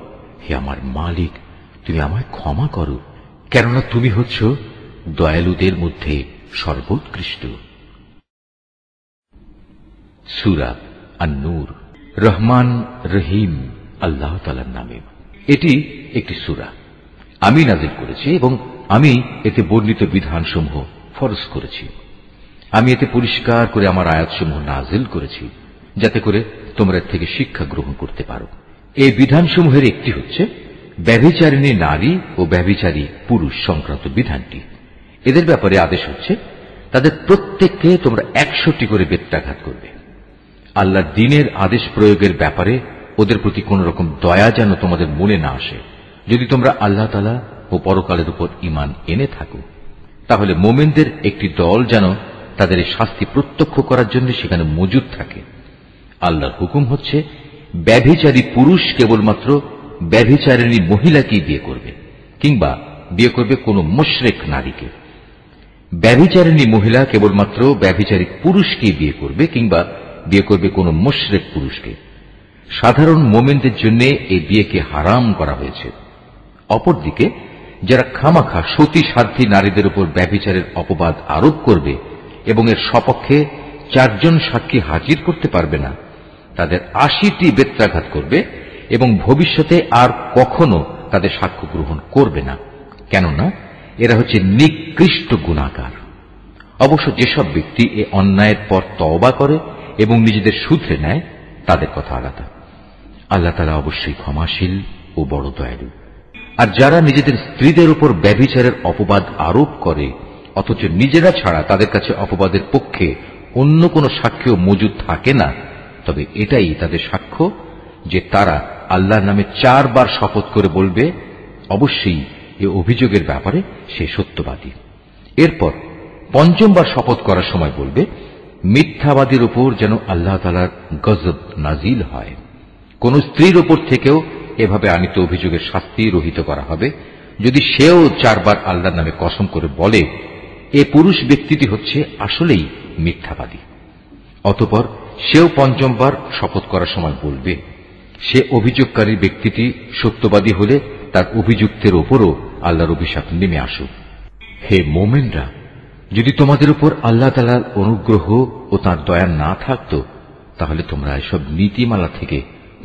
হে আমার মালিক, তুমি আমায় ক্ষমা করো, কেননা তুমি হচ্ছ দয়ালুদের মধ্যে সর্বোৎকৃষ্ট। সূরা আন-নূর। রহমান রহিম আল্লাহ তাআলার নামে। এটি একটি সূরা, আমি নাযিল করেছি এবং আমি এতে বর্ণিত বিধানসমূহ ফরজ করেছি। আমি এতে পরিষ্কার করে আমার আয়াতসমূহ নাযিল করেছি, যাতে করে তোমরা এর থেকে শিক্ষা গ্রহণ করতে পারো। এই বিধানসমূহের একটি হচ্ছে ব্যভিচারিণী নারী ও ব্যভিচারী পুরুষ সংক্রান্ত বিধানটি। এদের ব্যাপারে আদেশ হচ্ছে তাদের প্রত্যেককে তোমরা 100টি করে বেত্রাঘাত করবে। আল্লাহর দ্বীনের আদেশ প্রয়োগের ব্যাপারে ওদের প্রতি কোন রকম দয়া যেন তোমাদের মনে না আসে। যদি তোমরা আল্লাহ তাআলা ও পরকালের উপর ঈমান এনে থাকো, তাহলে মুমিনদের একটি দল যেন তাদের এই শাস্তি প্রত্যক্ষ করার জন্য সেখানে মজুদ থাকে। আল্লাহর হুকুম হচ্ছে ব্যভিচারী পুরুষ কেবলমাত্র ব্যভিচারিণী মহিলাকেই বিয়ে করবে, কিংবা বিয়ে করবে কোন মুশরিক নারীকে। ব্যভিচারিণী মহিলা কেবলমাত্র ব্যভিচারী পুরুষকেই বিয়ে করবে, কিংবা বিয়ে করবে কোন মুশরিক পুরুষকে। সাধারণ মুমিনদের জন্য এই বিয়েকে হারাম করা হয়েছে। অপরদিকে যারা খামাখা সতী সাধ্বী নারীদের উপর ব্যভিচারের অপবাদ আরোপ করবে এবং এর সপক্ষে 4 জন সাক্ষী হাজির করতে পারবে না, তাদের 80টি বেত্রাঘাত করবে এবং ভবিষ্যতে আর কখনো তাদের সাক্ষ্য গ্রহণ করবে না, কেননা এরা হচ্ছে নিকৃষ্ট গুনাহগার। অবশ্য যেসব ব্যক্তি এ অন্যায়ের পর তওবা করে এবং নিজেদের শুধরে নেয়, তাদের কথা আলাদা। আল্লাহ তাআলা অবশ্যই ক্ষমাশীল ও বড় দয়ালু। আর যারা নিজেদের স্ত্রীদের উপর ব্যভিচারের অপবাদ আরোপ করে অথচ নিজেরা ছাড়া তাদের কাছে অপবাদের পক্ষে অন্য কোনো সাক্ষ্য মজুদ থাকে না, তবে এটাই তাদের সাক্ষ্য যে তারা আল্লাহর নামে 4 বার শপথ করে বলবে অবশ্যই এ অভিযোগের ব্যাপারে সে সত্যবাদী। এরপর 5ম বার শপথ করার সময় বলবে মিথ্যাবাদীর উপর যেন আল্লাহ তাআলার গজব নাজিল হয়। কোন স্ত্রীর উপর থেকেও এভাবে আনিত অভিযোগের শাস্তি রহিত করা হবে যদি সেও 4 বার আল্লাহর নামে কসম করে বলে এ পুরুষ ব্যক্তিটি হচ্ছে আসলেই মিথ্যাবাদী। অতঃপর সেও 5ম বার শপথ করার সময় বলবে সে অভিযোগকারী ব্যক্তিটি সত্যবাদী হলে তার অভিযুক্তের উপরও আল্লাহর অভিশাপ নেমে আসুক। হে মুমিনরা, যদি তোমাদের উপর আল্লাহ তাআলার অনুগ্রহ ও তাঁর দয়া না থাকত, তাহলে তোমরা এসব নীতিমালা থেকে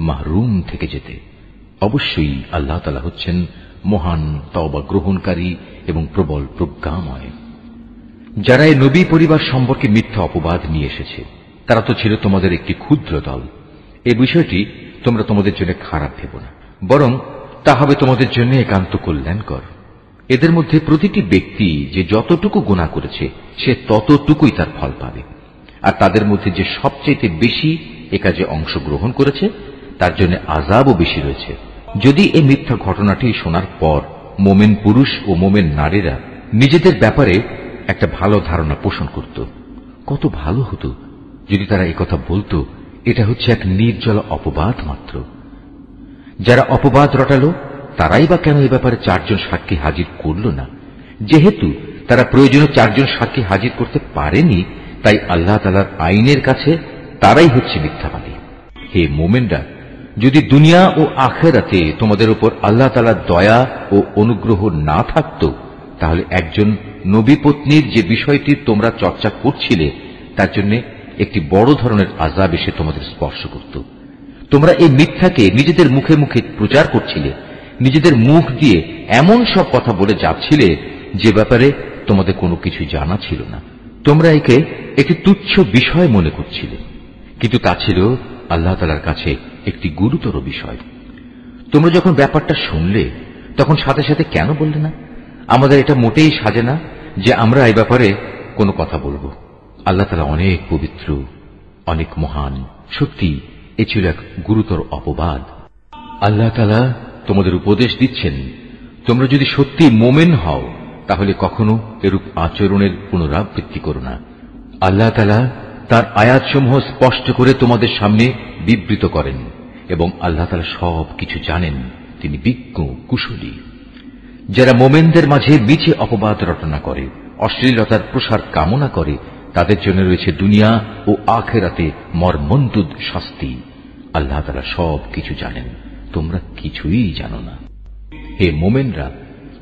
মাহরুম থেকে যেতে। অবশ্যই আল্লাহ তাআলা হচ্ছেন মহান তওবা গ্রহণকারী এবং প্রবল প্রজ্ঞাময়। যারা এই নবী পরিবার সম্পর্কে মিথ্যা অপবাদ নিয়ে এসেছে, তারা তো ছিল তোমাদের একটি ক্ষুদ্র দল। এই বিষয়টি তোমরা তোমাদের জন্য খারাপ ভেবো না, বরং তা হবে তোমাদের জন্য একান্ত কল্যাণকর। এদের মধ্যে প্রতিটি ব্যক্তি যে যতটুকু গুনাহ করেছে সে ততটুকুই তার ফল পাবে, আর তাদের মধ্যে যে সবচেয়ে বেশি এ কাজে অংশগ্রহণ করেছে তার জন্য আযাবও বেশি রয়েছে। যদি এই মিথ্যা ঘটনাটি শোনার পর মোমেন পুরুষ ও মোমেন নারীরা নিজেদের ব্যাপারে একটা ভালো ধারণা পোষণ করত, কত ভালো হতো যদি তারা একথা বলতো এটা হচ্ছে এক নির্জল অপবাদ মাত্র। যারা অপবাদ রটালো তারাই বা কেন এ ব্যাপারে 4 জন সাক্ষী হাজির করল না? যেহেতু তারা প্রয়োজনে 4 জন সাক্ষী হাজির করতে পারেনি, তাই আল্লাহ তাআলার আইনের কাছে তারাই হচ্ছে মিথ্যাবাদী। হে মুমিনরা, যদি দুনিয়া ও আখিরাতে তোমাদের উপর আল্লাহ তাআলার দয়া ও অনুগ্রহ না থাকত, তাহলে একজন নবী পত্নীর যে বিষয়টি তোমরা চর্চা করছিলে তার জন্য একটি বড় ধরনের আযাব এসে তোমাদের স্পর্শ করত। তোমরা এই মিথ্যাকে নিজেদের মুখে মুখে প্রচার করছিলে, নিজেদের মুখ দিয়ে এমন সব কথা বলে যাচ্ছিলে যে ব্যাপারে তোমাদের কোনো কিছু জানা ছিল না। তোমরা একে একটি তুচ্ছ বিষয় মনে করছিলে, কিন্তু তা ছিল আল্লাহ তাআলার কাছে একটি গুরুতর বিষয়। তোমরা যখন ব্যাপারটা শুনলে তখন সাথে সাথে কেন বললে না, আমাদের এটা মোটেই সাজে না যে আমরা এই ব্যাপারে কোনো কথা বলবো। আল্লাহ তাআলা অনেক পবিত্র, অনেক মহান। সত্যি এ ছিল এক গুরুতর অপবাদ। আল্লাহ তাআলা তোমাদের উপদেশ দিচ্ছেন, তোমরা যদি সত্যি মোমেন হও তাহলে কখনো এরূপ আচরণের পুনরাবৃত্তি করো না। আল্লাহ তাআলা তার আয়াতসমূহ স্পষ্ট করে তোমাদের সামনে বিবৃত করেন এবং আল্লাহ তাআলা সব কিছু জানেন, তিনি বিজ্ঞ কুশলী। যারা মোমেনদের মাঝে মিছে অপবাদ রটনা করে, অশ্লীলতার প্রসার কামনা করে, তাদের জন্য রয়েছে দুনিয়া ও আখিরাতে মর্মন্তুদ শাস্তি। আল্লাহ তাআলা সব কিছু জানেন, তোমরা কিছুই জানো না। হে মোমেনরা,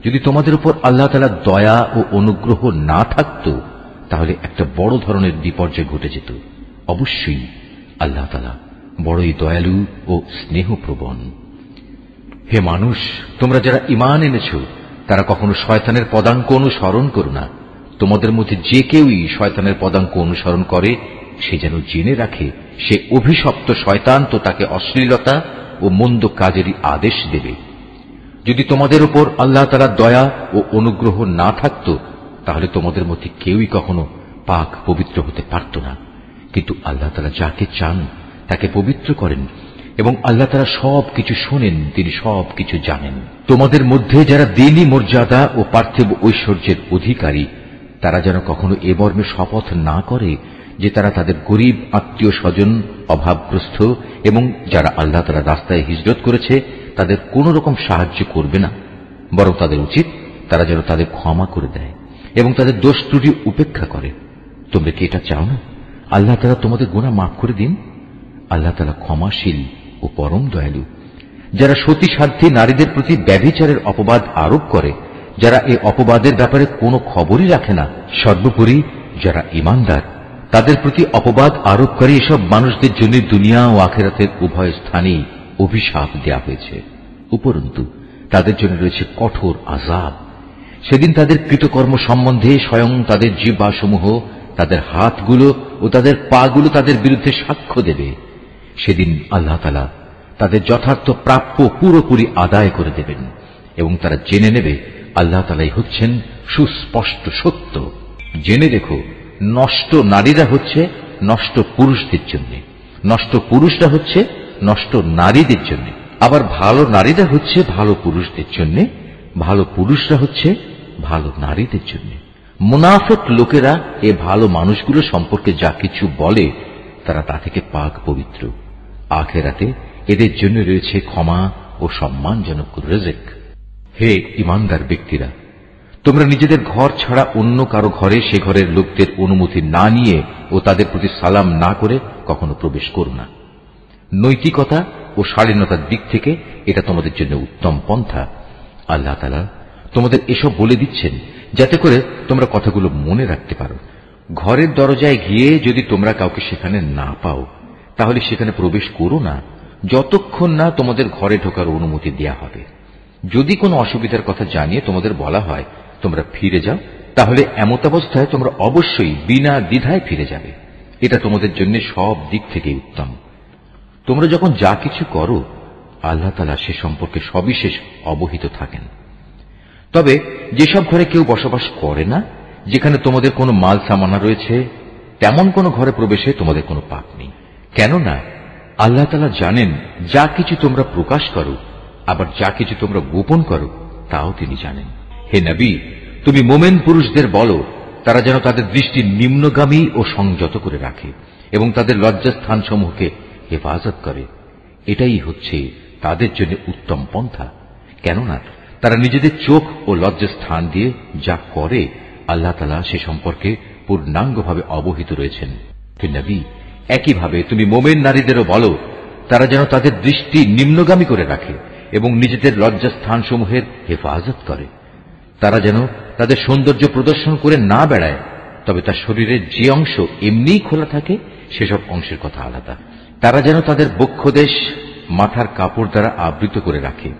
যদি তোমাদের উপর আল্লাহ তাআলা দয়া ও অনুগ্রহ না থাকত, তাহলে একটা বড় ধরনের বিপর্যয় ঘটে যেত। অবশ্যই আল্লাহ তাআলা বড়ই দয়ালু ও স্নেহপ্রবণ। হে মানুষ, তোমরা যারা ঈমান এনেছ, তারা কখনো শয়তানের পদাঙ্ক অনুসরণ করো না। তোমাদের মধ্যে যে কেউই শয়তানের পদাঙ্ক অনুসরণ করে, সে যেন জেনে রাখে সে অভিশপ্ত শয়তান, তো তাকে অশ্লীলতা ও মন্দ কাজেরই আদেশ দেবে। যদি তোমাদের উপর আল্লাহ তাআলার দয়া ও অনুগ্রহ না থাকত, তাহলে তোমাদের মধ্যে কেউই কখনো পাক পবিত্র হতে পারত না। কিন্তু আল্লাহ তাআলা যাকে চান তাকে পবিত্র করেন, এবং আল্লাহ তাআলা সব কিছু শোনেন, তিনি সব কিছু জানেন। তোমাদের মধ্যে যারা দ্বীনি মর্যাদা ও পার্থিব ঐশ্বর্যের অধিকারী, তারা যেন কখনো এ মর্মে শপথ না করে যে তারা তাদের গরিব আত্মীয় স্বজন, অভাবগ্রস্ত এবং যারা আল্লাহ তাআলার রাস্তায় হিজরত করেছে তাদের কোন রকম সাহায্য করবে না। বরং তাদের উচিত তারা যেন তাদের ক্ষমা করে দেয় এবং তাদের দোষ ত্রুটি উপেক্ষা করে। তোমরা কি এটা চাও না আল্লাহ তাআলা তোমাদের গুনাহ মাফ করে দিন? আল্লাহ তাআলা ক্ষমাশীল ও পরম দয়ালু। যারা সতীসাধ্যী নারীদের প্রতি ব্যভিচারের অপবাদ আরোপ করে, যারা এই অপবাদের ব্যাপারে কোনো খবরই রাখে না, সর্বোপরি যারা ঈমানদার, তাদের প্রতি অপবাদ আরোপকারী এসব মানুষদের জন্য দুনিয়া ও আখিরাতের উভয় স্থানেই অভিশাপ দেয়া হয়েছে। উপরন্তু তাদের জন্য রয়েছে কঠোর আযাব। সেদিন তাদের কৃতকর্ম সম্বন্ধে স্বয়ং তাদের জিহ্বাসমূহ, তাদের হাতগুলো ও তাদের পাগুলো তাদের বিরুদ্ধে সাক্ষ্য দেবে। সেদিন আল্লাহ তাআলা তাদের যথার্থ প্রাপ্য পুরোপুরি আদায় করে দেবেন এবং তারা জেনে নেবে আল্লাহ তাআলাই হচ্ছেন সুস্পষ্ট সত্য। জেনে দেখো, নষ্ট নারীরা হচ্ছে নষ্ট পুরুষদের জন্য, নষ্ট পুরুষরা হচ্ছে নষ্ট নারীদের জন্য, আবার ভালো নারীরা হচ্ছে ভালো পুরুষদের জন্য, ভালো পুরুষরা হচ্ছে ভালো নারীদের জন্য। মুনাফিক লোকেরা এ ভালো মানুষগুলো সম্পর্কে যা কিছু বলে, তারা তা থেকে পাক পবিত্র। আখিরাতে এদের জন্য রয়েছে ক্ষমা ও সম্মানজনক রিজিক। হে ঈমানদার ব্যক্তিরা, তোমরা নিজেদের ঘর ছাড়া অন্য কারো ঘরে সে ঘরের লোকদের অনুমতি না নিয়ে ও তাদের প্রতি সালাম না করে কখনো প্রবেশ করো না। নৈতিকতা ও শালীনতার দিক থেকে এটা তোমাদের জন্য উত্তম পন্থা। আল্লাহ তাআলা তোমাদের এসব বলে দিচ্ছেন যাতে করে তোমরা কথাগুলো মনে রাখতে পারো। ঘরের দরজায় গিয়ে যদি তোমরা কাউকে সেখানে না পাও, তাহলে সেখানে প্রবেশ করো না যতক্ষণ না তোমাদের ঘরে ঢোকার অনুমতি দেয়া হবে। যদি কোনো অসুবিধার কথা জানিয়ে তোমাদের বলা হয় তোমরা ফিরে যাও, তাহলে এমতাবস্থায় তোমরা অবশ্যই বিনা দ্বিধায় ফিরে যাবে। এটা তোমাদের জন্য সব দিক থেকে উত্তম। তোমরা যখন যা কিছু করো, আল্লাহ তাআলা সে সম্পর্কে সবিশেষ অবহিত থাকেন। তবে যেসব ঘরে কেউ বসবাস করে না, যেখানে তোমাদের কোনো মাল সামানা রয়েছে, তেমন কোনো ঘরে প্রবেশে তোমাদের কোনো পাপ নেই। কেননা আল্লাহ তাআলা জানেন যা কিছু তোমরা প্রকাশ করো, আবার যা কিছু তোমরা গোপন করো তাও তিনি জানেন। হে নবী, তুমি মোমেন পুরুষদের বলো তারা যেন তাদের দৃষ্টি নিম্নগামী ও সংযত করে রাখে এবং তাদের লজ্জাস্থানসমূহকে হেফাজত করে। এটাই হচ্ছে তাদের জন্য উত্তম পন্থা। কেননা তারা নিজেদের চোখ ও লজ্জাস্থান দিয়ে যা করে, আল্লাহ তাআলা সে সম্পর্কে পূর্ণাঙ্গভাবে অবহিত রয়েছেন। হে নবী, একইভাবে তুমি মোমেন নারীদেরও বলো তারা যেন তাদের দৃষ্টি নিম্নগামী করে রাখে এবং নিজেদের লজ্জাস্থানসমূহের হেফাজত করে। তারা যেন তাদের সৌন্দর্য প্রদর্শন করে না বেড়ায়, তবে তার শরীরের যে অংশ এমনিই খোলা থাকে সেসব অংশের কথা আলাদা। তারা যেন তাদের বক্ষদেশ মাথার কাপড় দ্বারা আবৃত করে রাখে।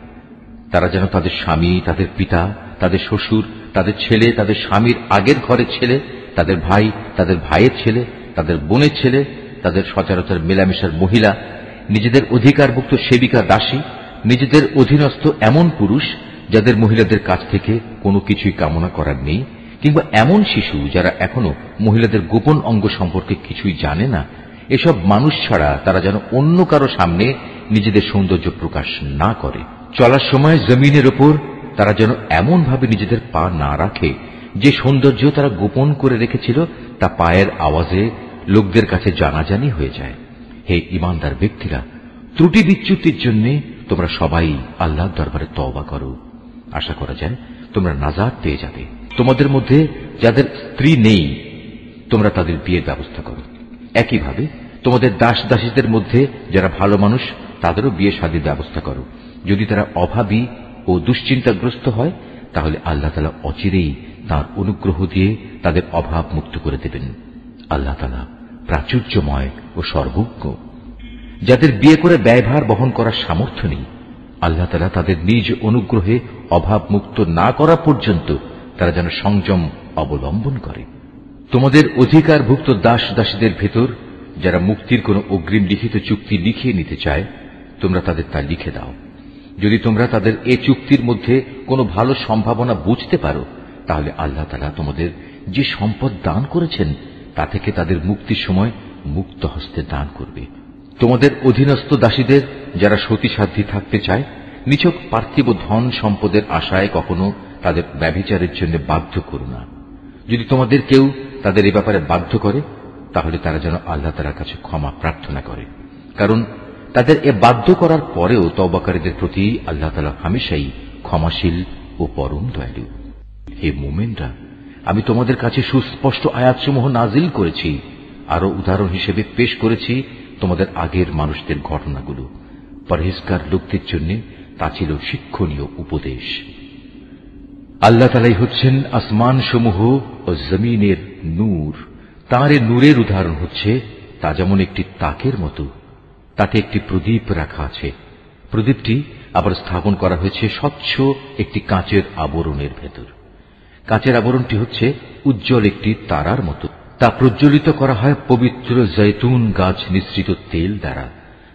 তারা যেন তাদের স্বামী, তাদের পিতা, তাদের শ্বশুর, তাদের ছেলে, তাদের স্বামীর আগের ঘরের ছেলে, তাদের ভাই, তাদের ভাইয়ের ছেলে, তাদের বোনের ছেলে, তাদের সচরাচর মেলামেশার মহিলা, নিজেদের অধিকারভুক্ত সেবিকা দাসী, নিজেদের অধীনস্থ এমন পুরুষ যাদের মহিলাদের কাছ থেকে কোনো কিছুই কামনা করার নেই, কিংবা এমন শিশু যারা এখনো মহিলাদের গোপন অঙ্গ সম্পর্কে কিছুই জানে না, এসব মানুষ ছাড়া তারা যেন অন্য কারো সামনে নিজেদের সৌন্দর্য প্রকাশ না করে। চলার সময় জমিনের ওপর তারা যেন এমন ভাবে নিজেদের পা না রাখে যে সৌন্দর্য তারা গোপন করে রেখেছিল তা পায়ের আওয়াজে লোকদের কাছে জানাজানি হয়ে যায়। হে ঈমানদার ব্যক্তিরা, ত্রুটি বিচ্যুতির জন্য তোমরা সবাই আল্লাহর দরবারে তওবা করো। আশা করা যায় তোমরা নাজাত পেয়ে যাবে। তোমাদের মধ্যে যাদের স্ত্রী নেই তোমরা তাদের বিয়ের ব্যবস্থা করো। একইভাবে তোমাদের দাস দাসীদের মধ্যে যারা ভালো মানুষ তাদেরও বিয়ে শাদীর ব্যবস্থা করো। যদি তারা অভাবী ও দুশ্চিন্তাগ্রস্ত হয় তাহলে আল্লাহ তাআলা অচিরেই তাঁর অনুগ্রহ দিয়ে তাদের অভাব মুক্ত করে দেবেন। আল্লাহ তাআলা প্রাচুর্যময় ও সর্বজ্ঞ। যাদের বিয়ে করে ব্যয়ভার বহন করার সামর্থ্য নেই আল্লাহ তাআলা তাদের নিজ অনুগ্রহে অভাব মুক্ত না করা পর্যন্ত তারা যেন সংযম অবলম্বন করে। তোমাদের অধিকারভুক্ত দাস দাসীদের ভেতর যারা মুক্তির কোন অগ্রিম লিখিত চুক্তি লিখিয়ে নিতে চায় তোমরা তাদের তা লিখে দাও। যদি তোমরা তাদের এ চুক্তির মধ্যে কোনো ভালো সম্ভাবনা বুঝতে পারো তাহলে আল্লাহ তাআলা তোমাদের যে সম্পদ দান করেছেন তা থেকে তাদের মুক্তির সময় মুক্ত হস্তে দান করবে। তোমাদের অধীনস্থ দাসীদের যারা সতীসাধ্যী থাকতে চায় নিছক পার্থিব ধন সম্পদের আশায় কখনো তাদের ব্যভিচারের জন্য বাধ্য করো না। যদি তোমাদের কেউ তাদের এ ব্যাপারে বাধ্য করে তাহলে তারা যেন আল্লাহ তাআলার কাছে ক্ষমা প্রার্থনা করে, কারণ তাদের এ বাধ্য করার পরেও তওবাকারীদের প্রতি আল্লাহ তাআলা হামেশাই ক্ষমাশীল ও পরম দয়ালু। হে মুমিনরা, আমি তোমাদের কাছে সুস্পষ্ট আয়াতসমূহ নাজিল করেছি, আরো উদাহরণ হিসেবে পেশ করেছি তোমাদের আগের মানুষদের ঘটনাগুলো। পরহেজগার লোকদের জন্য তা ছিল শিক্ষণীয় উপদেশ। আল্লাহ তাআলাই হচ্ছেন আসমান সমূহ ও জমিনের নূর। তাঁর এ নূরের উদাহরণ হচ্ছে তা যেমন একটি তাকের মতো, তাতে একটি প্রদীপ রাখা আছে। প্রদীপটি আবার স্থাপন করা হয়েছে স্বচ্ছ একটি কাঁচের আবরণের ভেতর। কাঁচের আবরণটি হচ্ছে উজ্জ্বল একটি তারার মতো। তা প্রজ্বলিত করা হয় পবিত্র জৈতুন গাছ নিঃসৃত তেল দ্বারা,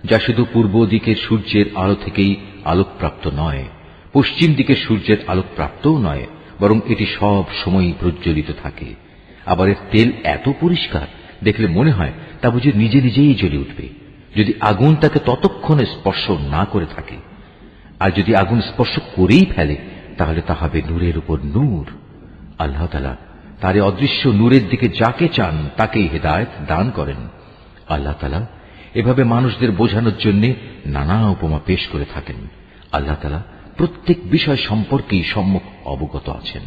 যা শুধু পূর্ব দিকের সূর্যের আলো থেকেই আলোকপ্রাপ্ত নয়, পশ্চিম দিকের সূর্যের আলোকপ্রাপ্তও নয়, বরং এটি সব সময়ই প্রজ্বলিত থাকে। আবার এর তেল এত পরিষ্কার দেখলে মনে হয় তা বুঝি নিজে নিজেই জ্বলে উঠবে, যদি আগুন তাকে ততক্ষণে স্পর্শ না করে থাকে। আর যদি আগুন স্পর্শ করেই ফেলে তাহলে তা হবে নূরের উপর নূর। আল্লাহ তাআলা তার অদৃশ্য নূরের দিকে যাকে চান তাকেই হেদায়েত দান করেন। আল্লাহ তাআলা এভাবে মানুষদের বোঝানোর জন্য নানা উপমা পেশ করে থাকেন। আল্লাহ তাআলা প্রত্যেক বিষয় সম্পর্কেই সম্যক অবগত আছেন।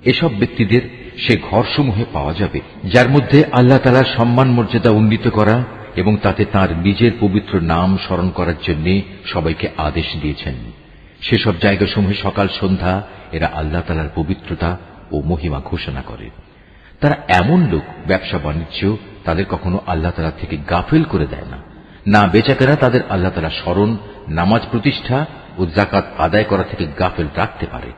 এসব ব্যক্তিদের সে ঘরসমূহে পাওয়া যাবে যার মধ্যে আল্লাহ তাআলার সম্মান মর্যাদা উন্নীত করা এবং তাতে তাঁর নিজের পবিত্র নাম স্মরণ করার জন্য সবাইকে আদেশ দিয়েছেন। সেসব জায়গাসমূহে সকাল সন্ধ্যা এরা আল্লাহ তাআলার পবিত্রতা ও মহিমা ঘোষণা করে। তারা এমন লোক, ব্যবসা বাণিজ্য তাদের কখনো আল্লাহ তাআলা থেকে গাফেল করে দেয় না। না বেচাকেনা তাদের আল্লাহ তাআলা স্মরণ, নামাজ প্রতিষ্ঠা ও যাকাত আদায় করা থেকে গাফেল রাখতে পারে।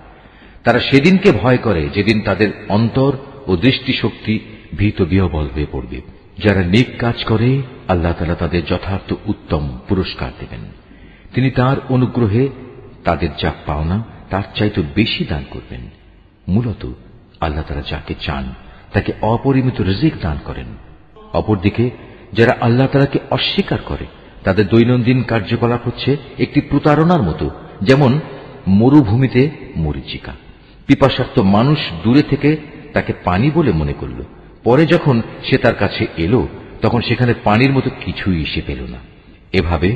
তারা সেদিনকে ভয় করে যেদিন তাদের অন্তর ও দৃষ্টিশক্তি ভীত বিহ্বল হয়ে পড়বে। যারা নেক কাজ করে আল্লাহ তাআলা তাদের যথার্থ উত্তম পুরস্কার দেবেন। তিনি তাঁর অনুগ্রহে তাদের যা পাওনা তার চাইতে বেশি দান করবেন। মূলত আল্লাহ তাআলা যাকে চান তাকে অপরিমিত রিজিক দান করেন। অপরদিকে যারা আল্লাহ তাআলাকে অস্বীকার করে তাদের দৈনন্দিন কার্যকলাপ হচ্ছে একটি প্রতারণার মতো, যেমন মরুভূমিতে মরীচিকা। পিপাসার্ত মানুষ দূরে থেকে তাকে পানি বলে মনে করল, পরে যখন সে তার কাছে এলো তখন সেখানে পানির মতো কিছুই সে পেল না। এভাবে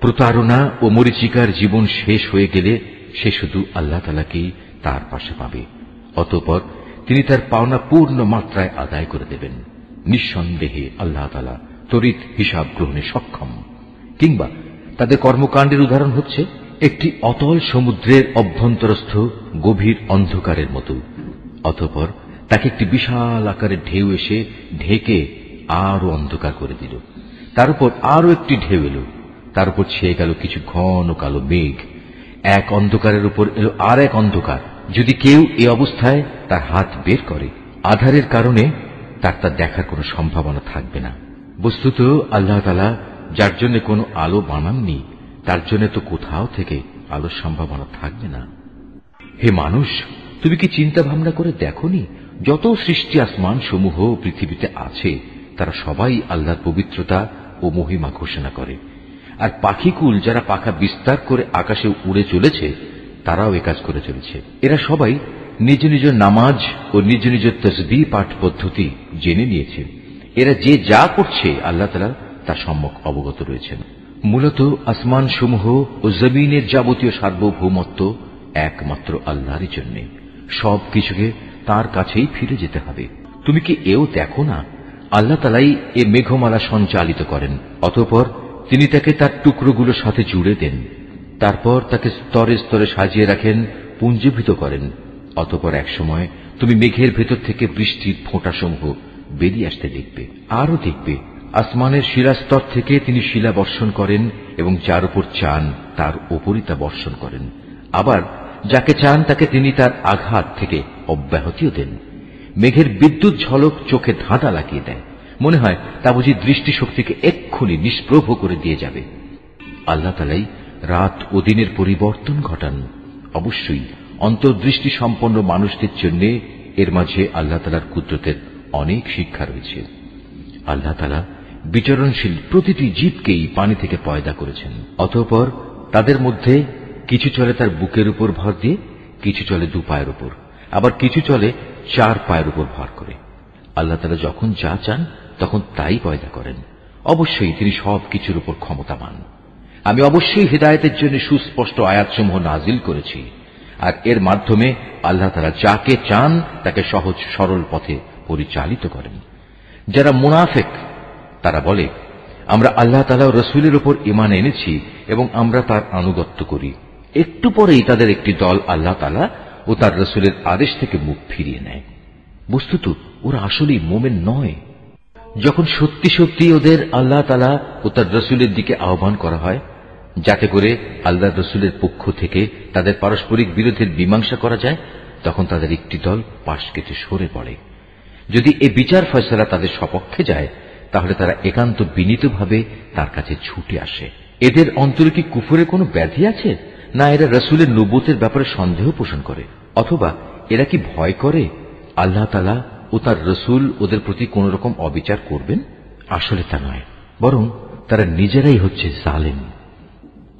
প্রতারণা ও মরীচিকার জীবন শেষ হয়ে গেলে সে শুধু আল্লাহ তাআলাকেই তার পাশে পাবে। অতঃপর তিনি তার পাওনা পূর্ণ মাত্রায় আদায় করে দেবেন। নিঃসন্দেহে আল্লাহ তাআলা তড়িৎ হিসাব গ্রহণে সক্ষম। কিংবা তাদের কর্মকাণ্ডের উদাহরণ হচ্ছে একটি অতল সমুদ্রের অভ্যন্তরস্থ গভীর অন্ধকারের মতো। অতঃপর তাকে একটি বিশাল আকারের ঢেউ এসে ঢেকে আরো অন্ধকার করে দিল। তার উপর আরো একটি ঢেউ এলো, তার উপর ছেয়ে গেল কিছু ঘন কালো মেঘ। এক অন্ধকারের উপর এলো আর এক অন্ধকার। যদি কেউ এ অবস্থায় তার হাত বের করে, আধারের কারণে তার তা দেখার কোনো সম্ভাবনা থাকবে না। বস্তুত আল্লাহ তাআলা যার জন্য কোনো আলো বানাননি তার জন্য তো কোথাও থেকে আলোর সম্ভাবনা থাকবে না। হে মানুষ, তুমি কি চিন্তা ভাবনা করে দেখোনি যত সৃষ্টি আসমান সমূহ পৃথিবীতে আছে তারা সবাই আল্লাহর পবিত্রতা ও মহিমা ঘোষণা করে। আর পাখিকুল যারা পাখা বিস্তার করে আকাশে উড়ে চলেছে তারাও এ কাজ করে চলেছে। এরা সবাই নিজ নিজ নামাজ ও নিজ নিজ তসবিহ পাঠ পদ্ধতি জেনে নিয়েছে। এরা যে যা করছে আল্লাহ তাআলা তার সম্যক অবগত রয়েছেন। মূলত আসমান সমূহ ও জমিনের যাবতীয় সার্বভৌমত্ব একমাত্র আল্লাহরই জন্য। সব কিছুকে তার কাছেই ফিরে যেতে হবে। তুমি কি এও দেখো না, আল্লাহ তাআলাই এ মেঘমালা সঞ্চালিত করেন, অতঃপর তিনি তাকে তার টুকরোগুলোর সাথে জুড়ে দেন, তারপর তাকে স্তরে স্তরে সাজিয়ে রাখেন, পুঞ্জীভূত করেন। অতঃপর একসময় তুমি মেঘের ভেতর থেকে বৃষ্টির ফোঁটাসমূহ বেরিয়ে আসতে দেখবে। আরও দেখবে আসমানের শিলাস্তর থেকে তিনি শিলা বর্ষণ করেন এবং যার উপর চান তার উপরই তা বর্ষণ করেন। আবার যাকে চান তাকে তিনি তার আঘাত থেকে অব্যাহতিও দেন। মেঘের বিদ্যুৎ ঝলক চোখে ধাঁধা লাগিয়ে দেয়, মনে হয় তা বুঝি দৃষ্টিশক্তিকে এক্ষুনি নিষ্প্রভ করে দিয়ে যাবে। আল্লাহ তাআলাই রাত ও দিনের পরিবর্তন ঘটান। অবশ্যই অন্তর্দৃষ্টি সম্পন্ন মানুষদের জন্য এর মাঝে আল্লাহ তাআলার কুদরতের অনেক শিক্ষা রয়েছে। আল্লাহ তাআলা বিচরণশীল প্রতিটি জীবকেই পানি থেকে পয়দা করেছেন। অতঃপর তাদের মধ্যে কিছু চলে তার বুকের উপর ভর দিয়ে, কিছু চলে 2 পায়ের উপর, আবার কিছু চলে 4 পায়ের উপর ভর করে। আল্লাহ তাআলা যখন যা চান তখন তাই পয়দা করেন। অবশ্যই তিনি সব কিছুর উপর ক্ষমতাবান। আমি অবশ্যই হিদায়াতের জন্য সুস্পষ্ট আয়াতসমূহ নাজিল করেছি, আর এর মাধ্যমে আল্লাহ তাআলা যাকে চান তাকে সহজ সরল পথে পরিচালিত করেন। যারা মুনাফিক তারা বলে, আমরা আল্লাহ তাআলা ও রাসূলের উপর ঈমান এনেছি এবং আমরা তার আনুগত্য করি। একটু পরেই তাদের একটি দল আল্লাহ তাআলা ও তার রাসূলের আদেশ থেকে মুখ ফিরিয়ে নেয়। বস্তুত ওরা আসলেই মুমিন নয়। যখন সত্যি সত্যি ওদের আল্লাহ তাআলা ও তার রাসূলের দিকে আহ্বান করা হয়, যাতে করে আল্লাহর রাসূলের পক্ষ থেকে তাদের পারস্পরিক বিরোধের মীমাংসা করা যায়, তখন তাদের একটি দল পাশ কেটে সরে পড়ে। যদি এ বিচার ফয়সালা তাদের সপক্ষে যায়, তাহলে তারা একান্ত বিনীতভাবে তার কাছে ছুটে আসে। এদের অন্তরে কি কুফরে কোনো ব্যাধি আছে, না এরা রাসূলের নবুয়তের ব্যাপারে সন্দেহ পোষণ করে, অথবা এরা কি ভয় করে আল্লাহ তাআলা ও তার রাসূল ওদের প্রতি কোন রকম অবিচার করবেন? আসলে তা নয়, বরং তারা নিজেরাই হচ্ছে জালেম।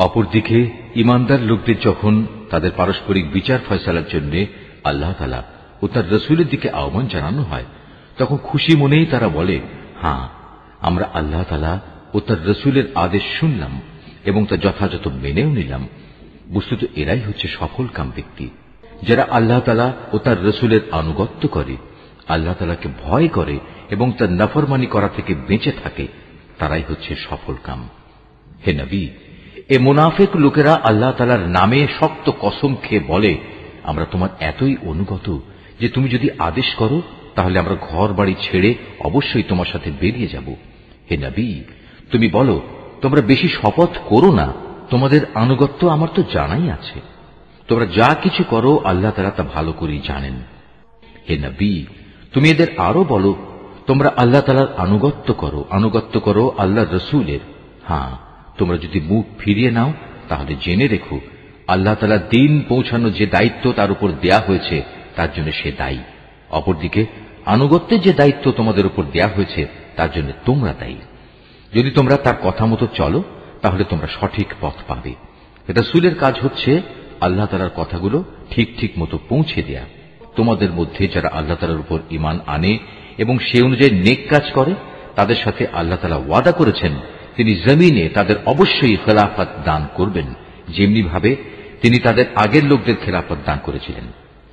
অপরদিকে ইমানদার লোকদের যখন তাদের পারস্পরিক বিচার ফয়সালার জন্য আল্লাহ তাআলা ও তার রাসূলের দিকে আহ্বান জানানো হয়, তখন খুশি মনেই তারা বলে, হ্যাঁ, আমরা আল্লাহ তাআলা ও তার রাসূলের আদেশ শুনলাম এবং তা যথাযথ মেনেও নিলাম। বস্তুত এরাই হচ্ছে সফলকাম ব্যক্তি। যারা আল্লাহ তাআলা ও তার রাসূলের আনুগত্য করে, আল্লাহ তাআলাকে ভয় করে এবং তার নাফরমানি করা থেকে বেঁচে থাকে, তারাই হচ্ছে সফলকাম। হে নবী, এ মুনাফিক লোকেরা আল্লাহ তাআলার নামে শক্ত কসম খেয়ে বলে, আমরা তোমার এতই অনুগত যে তুমি যদি আদেশ করো তাহলে আমরা ঘর বাড়ি ছেড়ে অবশ্যই তোমার সাথে বেরিয়ে যাব। হে নবী, তুমি বলো, তোমরা বেশি শপথ করো না, তোমাদের আনুগত্য আমার তো জানাই আছে। তোমরা যা কিছু করো আল্লাহ তাআলা তা ভালো করেই জানেন। হে নবী, তুমি এদের আরো বলো, তোমরা আল্লাহ তাআলার আনুগত্য করো আল্লাহর রাসূলের। হ্যাঁ, তোমরা যদি মুখ ফিরিয়ে নাও তাহলে জেনে রেখো, আল্লাহ তাআলা দ্বীন পৌঁছানো যে দায়িত্ব তার উপর দেয়া হয়েছে তার জন্য সে দায়ী। অপরদিকে আনুগত্যের যে দায়িত্ব তোমাদের উপর দেয়া হয়েছে তার জন্য তোমরা দায়ী। যদি তোমরা তার কথা মতো চলো তাহলে তোমরা সঠিক পথ পাবে। রাসূলের কাজ হচ্ছে আল্লাহ তাআলার কথাগুলো ঠিক ঠিক মতো পৌঁছে দেয়া। তোমাদের মধ্যে যারা আল্লাহ তাআলার উপর ঈমান আনে এবং সে অনুযায়ী নেক কাজ করে, তাদের সাথে আল্লাহ তাআলা ওয়াদা করেছেন তিনি জমিনে তাদের অবশ্যই খেলাফত দান করবেন, যেমনি ভাবে তিনি তাদের আগের লোকদের খেলাফত দান করেছিলেন।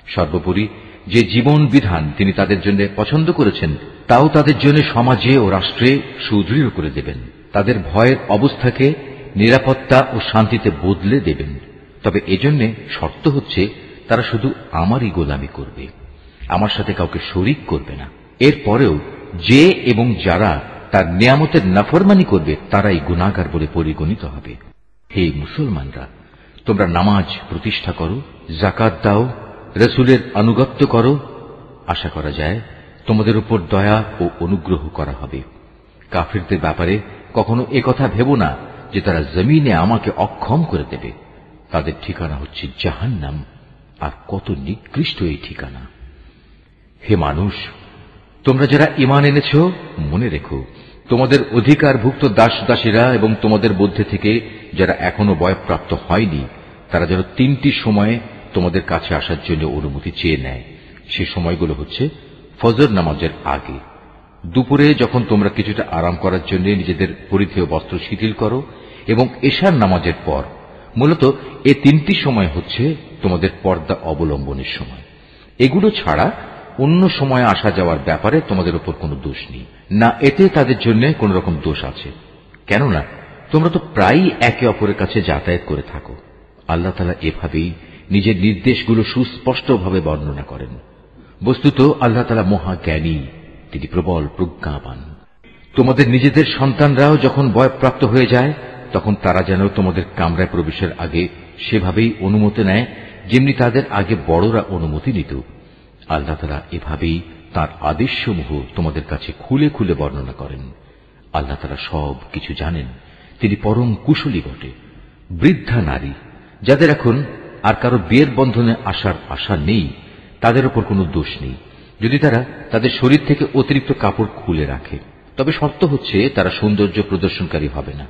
সর্বোপরি যে জীবন বিধান তিনি তাদের জন্য পছন্দ করেছেন তাও তাদের জন্য সমাজে ও রাষ্ট্রে সুদৃঢ় করে দেবেন। তাদের ভয়ের অবস্থাকে নিরাপত্তা ও শান্তিতে বদলে দেবেন। তবে এজন্য শর্ত হচ্ছে তারা শুধু আমারই গোলামি করবে, আমার সাথে কাউকে শরীক করবে না। এরপরেও যে এবং যারা তার নিয়ামতের নাফরমানি করবে তারাই গুনাহগার বলে পরিগণিত হবে। হে মুসলমানরা, তোমরা নামাজ প্রতিষ্ঠা করো, যাকাত দাও, রাসূলের আনুগত্য করো। আশা করা যায় তোমাদের উপর দয়া ও অনুগ্রহ করা হবে। কাফিরদের ব্যাপারে কখনো একথা ভেবো না যে তারা জমিনে আমাকে অক্ষম করে দেবে। তাদের ঠিকানা হচ্ছে জাহান্নাম, আর কত নিকৃষ্ট এই ঠিকানা। হে মানুষ, তোমরা যারা ঈমান এনেছ, মনে রেখো, তোমাদের অধিকারভুক্ত দাস দাসীরা এবং তোমাদের মধ্যে থেকে যারা এখনো বয়ঃপ্রাপ্ত হয়নি, তারা যেন 3টি সময়ে তোমাদের কাছে আসার জন্য অনুমতি চেয়ে নেয়। সে সময়গুলো হচ্ছে ফজর নামাজের আগে, দুপুরে যখন তোমরা কিছুটা আরাম করার জন্য নিজেদের পরিধেয় বস্ত্র শিথিল করো, এবং এশার নামাজের পর, মূলত এই তিনটি সময় হচ্ছে তোমাদের পর্দা অবলম্বনের সময়। এগুলো ছাড়া অন্য সময় আসা যাওয়ার ব্যাপারে তোমাদের উপর কোনো দোষ নেই, না এতে তাদের জন্য কোন রকম দোষ আছে। কেননা তোমরা তো প্রায়ই একে অপরের কাছে যাতায়াত করে থাকো। আল্লাহ তাআলা এভাবেই নিজের নির্দেশগুলো সুস্পষ্টভাবে বর্ণনা করেন। বস্তুত আল্লাহ তাআলা মহাজ্ঞানী, তিনি প্রবল প্রজ্ঞাবান। তোমাদের নিজেদের সন্তানরাও যখন বয়ঃপ্রাপ্ত হয়ে যায় তখন তারা যেন তোমাদের কামরায় প্রবেশের আগে সেভাবেই অনুমতি নেয় যেমনি তাদের আগে বড়রা অনুমতি নিত। আল্লাহ তাআলা এভাবেই তাঁর আদেশসমূহ তোমাদের কাছে খুলে খুলে বর্ণনা করেন। আল্লাহ তাআলা সব কিছু জানেন, তিনি পরম কুশলী বটে। বৃদ্ধা নারী যাদের এখন আর কারো বিয়ের বন্ধনে আসার আশা নেই, তাদের উপর কোনো দোষ নেই যদি তারা তাদের শরীর থেকে অতিরিক্ত কাপড় খুলে রাখে। তবে শর্ত হচ্ছে তারা সৌন্দর্য প্রদর্শনকারী হবে না।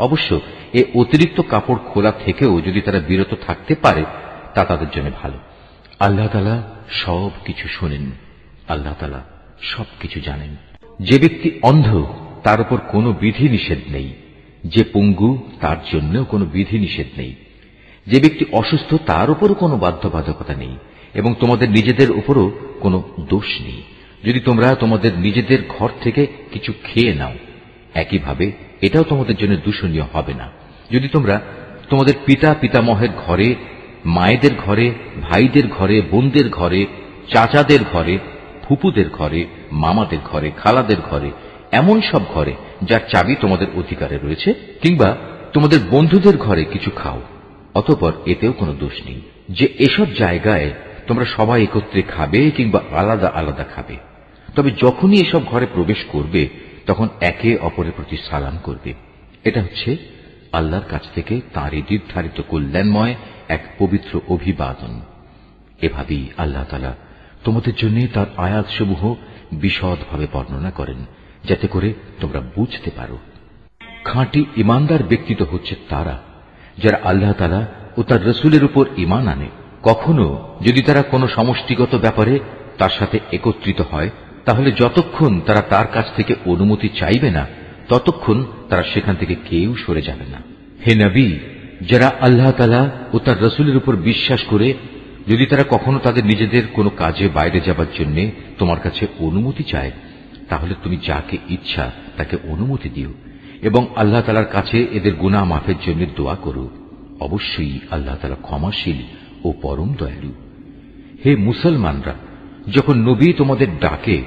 অবশ্য এই অতিরিক্ত কাপড় খোলা থেকেও যদি তারা বিরত থাকতে পারে তা তাদের জন্য ভালো। আল্লাহ তাআলা সব কিছু শোনেন, আল্লাহ তাআলা সবকিছু জানেন। যে ব্যক্তি অন্ধ তার উপর কোনো বিধি নিষেধ নেই, যে পঙ্গু তার জন্যও কোনো বিধি নিষেধ নেই, যে ব্যক্তি অসুস্থ তার উপরও কোনো বাধ্যবাধকতা নেই, এবং তোমাদের নিজেদের উপরও কোনো দোষ নেই যদি তোমরা তোমাদের নিজেদের ঘর থেকে কিছু খেয়ে নাও। একইভাবে এটাও তোমাদের জন্য দূষণীয় হবে না যদি তোমরা তোমাদের পিতা পিতামহের ঘরে, মায়েদের ঘরে, ভাইদের ঘরে, বোনদের ঘরে, চাচাদের ঘরে, ফুপুদের ঘরে, মামাদের ঘরে, খালাদের ঘরে, এমন সব ঘরে যার চাবি তোমাদের অধিকারে রয়েছে, কিংবা তোমাদের বন্ধুদের ঘরে কিছু খাও। অতঃপর এতেও কোনো দোষ নেই যে এসব জায়গায় তোমরা সবাই একত্রে খাবে কিংবা আলাদা আলাদা খাবে। তবে যখনই এসব ঘরে প্রবেশ করবে তখন একে অপরের প্রতি সালাম করবে। এটা হচ্ছে আল্লাহর কাছ থেকে তাঁরই নির্ধারিত কল্যাণময় এক পবিত্র অভিবাদন। এভাবেই আল্লাহ তাআলা তোমাদের জন্য তার আয়াতসমূহ বিশদভাবে বর্ণনা করেন যাতে করে তোমরা বুঝতে পারো। খাঁটি ইমানদার ব্যক্তিত্ব হচ্ছে তারা যারা আল্লাহ তাআলা ও তার রাসূলের উপর ঈমান আনে। কখনো যদি তারা কোনো সমষ্টিগত ব্যাপারে তার সাথে একত্রিত হয় তাহলে যতক্ষণ তারা তার কাছ থেকে অনুমতি চাইবে না ততক্ষণ তারা সেখান থেকে কেউ সরে যাবে না। হে নবী, যারা আল্লাহ তাআলা ও তার রাসূলের উপর বিশ্বাস করে যদি তারা কখনো তাদের নিজেদের কোনো কাজে বাইরে যাবার জন্য তোমার কাছে অনুমতি চায় তাহলে তুমি যাকে ইচ্ছা তাকে অনুমতি দিও এবং আল্লাহ তাআলার কাছে এদের গুনাহ মাফের জন্য দোয়া করো। অবশ্যই আল্লাহ তাআলা ক্ষমাশীল ও পরম দয়ালু। হে মুসলমানরা, যখন নবী তোমাদের ডাকে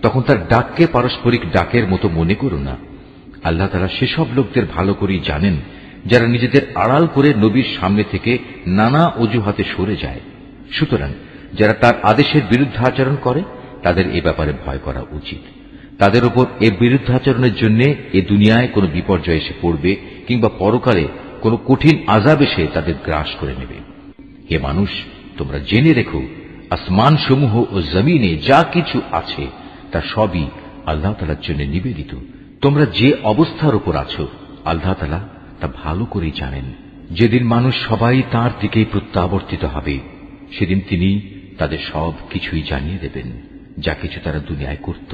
তখন তার ডাককে পারস্পরিক ডাকের মতো মনে করো না। আল্লাহ তাআলা সেসব লোকদের ভালো করেই জানেন যারা নিজেদের আড়াল করে নবীর সামনে থেকে নানা অজুহাতে সরে যায়। সুতরাং যারা তার আদেশের বিরুদ্ধাচরণ করে তাদের এ ব্যাপারে ভয় করা উচিত। তাদের উপর এ বিরুদ্ধাচরণের জন্য এ দুনিয়ায় কোনো বিপর্যয় এসে পড়বে কিংবা পরকালে কোনো কঠিন আযাব এসে তাদের গ্রাস করে নেবে। হে মানুষ, তোমরা জেনে রেখো আসমানসমূহ ও জমিনে যা কিছু আছে তা সবই আল্লাহ তাআলার জন্য নিবেদিত। তোমরা যে অবস্থার উপর আছো আল্লাহ তাআলা তা ভালো করেই জানেন। যেদিন মানুষ সবাই তাঁর দিকেই প্রত্যাবর্তিত হবে সেদিন তিনি তাদের সব কিছুই জানিয়ে দেবেন যা কিছু তারা দুনিয়ায় করত।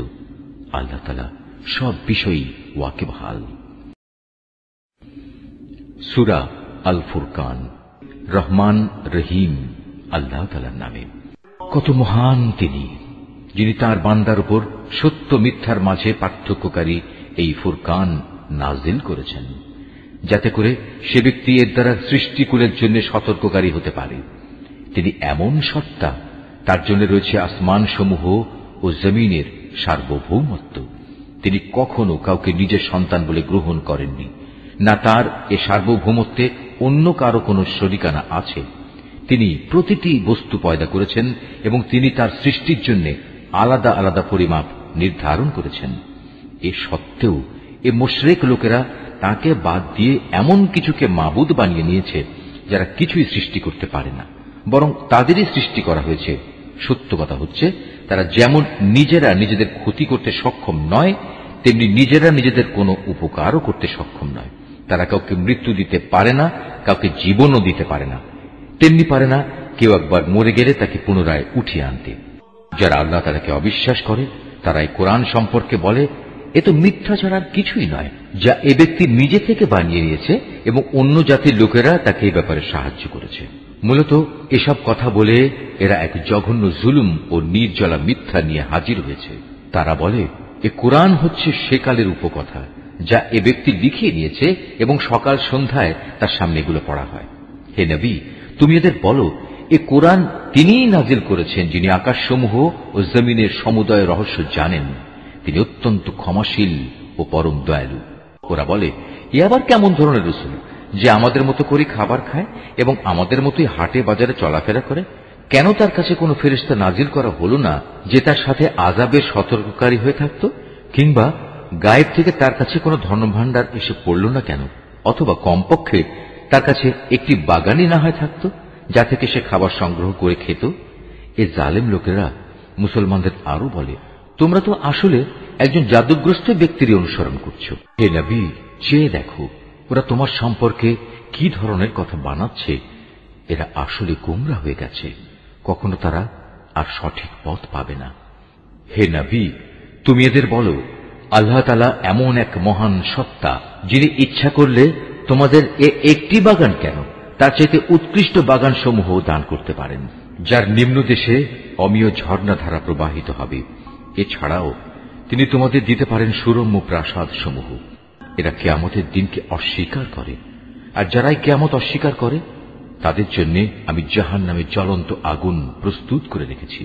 আল্লাহ তাআলা সব বিষয়ই ওয়াকিবহাল। সূরা আল ফুরকান। রহমান রহিম আল্লাহ তাআলার নামে। কত মহান তিনি, যিনি তাঁর বান্দার উপর সত্য মিথ্যার মাঝে পার্থক্যকারী এই ফুরকান নাজিল করেছেন যাতে করে সে ব্যক্তি এর দ্বারা সৃষ্টিকুলের জন্য সতর্ককারী হতে পারে। তিনি এমন সত্তা, তার জন্য রয়েছে আসমান সমূহ ও জমিনের সার্বভৌমত্ব। তিনি কখনো কাউকে নিজের সন্তান বলে গ্রহণ করেননি, না তার এ সার্বভৌমত্বে অন্য কারো কোনো শরিকানা আছে। তিনি প্রতিটি বস্তু পয়দা করেছেন এবং তিনি তার সৃষ্টির জন্য আলাদা আলাদা পরিমাপ নির্ধারণ করেছেন। এ সত্ত্বেও এ মুশরিক লোকেরা তাকে বাদ দিয়ে এমন কিছুকে মাবুদ বানিয়ে নিয়েছে যারা কিছুই সৃষ্টি করতে পারে না, বরং তাদেরই সৃষ্টি করা হয়েছে। সত্য কথা হচ্ছে তারা যেমন নিজেরা নিজেদের ক্ষতি করতে সক্ষম নয় তেমনি নিজেরা নিজেদের কোনো উপকারও করতে সক্ষম নয়। তারা কাউকে মৃত্যু দিতে পারে না, কাউকে জীবনও দিতে পারে না, তেমনি পারে না কেউ একবার মরে গেলে তাকে পুনরায় উঠিয়ে আনতে। যারা আল্লাহ তাআলাকে অবিশ্বাস করে তারা এই কোরআন সম্পর্কে বলে, এ তো মিথ্যা ছাড়া আর কিছুই নয়, যা এ ব্যক্তি নিজে থেকে বানিয়ে নিয়েছে এবং অন্য জাতির লোকেরা তাকে এই ব্যাপারে সাহায্য করেছে। মূলত এসব কথা বলে এরা এক জঘন্য জুলুম ও নির্জলা মিথ্যা নিয়ে হাজির হয়েছে। তারা বলে, এ কোরআন হচ্ছে সেকালের উপকথা, যা এ ব্যক্তি লিখিয়ে নিয়েছে এবং সকাল সন্ধ্যায় তার সামনে এগুলো পড়া হয়। হে নবী, তুমি এদের বলো, এ কোরআন তিনিই নাজিল করেছেন, যিনি আকাশসমূহ ও জমিনের সমুদয় রহস্য জানেন। তিনি অত্যন্ত ক্ষমাশীল ও পরম দয়ালু। ওরা বলে, এ আবার কেমন ধরনের রাসূল যে আমাদের মতো করে খাবার খায় এবং আমাদের মতোই হাটে বাজারে চলাফেরা করে? কেন তার কাছে কোনো ফেরেশতা নাজিল করা হলো না যে তার সাথে আযাবের সতর্ককারী হয়ে থাকত? কিংবা গায়েব থেকে তার কাছে কোনো ধনভাণ্ডার এসে পড়ল না কেন? অথবা কমপক্ষে তার কাছে একটি বাগানই না হয় থাকত, যা থেকে সে খাবার সংগ্রহ করে খেত? এ জালেম লোকেরা মুসলমানদের আরো বলে, তোমরা তো আসলে একজন জাদুগ্রস্ত ব্যক্তিরই অনুসরণ করছো। হে নবী, চেয়ে দেখো ওরা তোমার সম্পর্কে কি ধরনের কথা বানাচ্ছে। এরা আসলে গোমরা হয়ে গেছে, কখনো তারা আর সঠিক পথ পাবে না। হে নবী, তুমি এদের বলো, আল্লাহ তাআলা এমন এক মহান সত্তা, যিনি ইচ্ছা করলে তোমাদের একটি বাগান কেন, তার চাইতে উৎকৃষ্ট বাগান সমূহ দান করতে পারেন, যার নিম্ন দেশে অমীয় ঝর্ণাধারা প্রবাহিত হবে। এছাড়াও তিনি তোমাদের দিতে পারেন সুরম্য প্রাসাদ সমূহ। এরা কিয়ামতের দিনকে অস্বীকার করে, আর যারাই কিয়ামত অস্বীকার করে তাদের জন্য আমি জাহান্নামে জ্বলন্ত আগুন প্রস্তুত করে রেখেছি।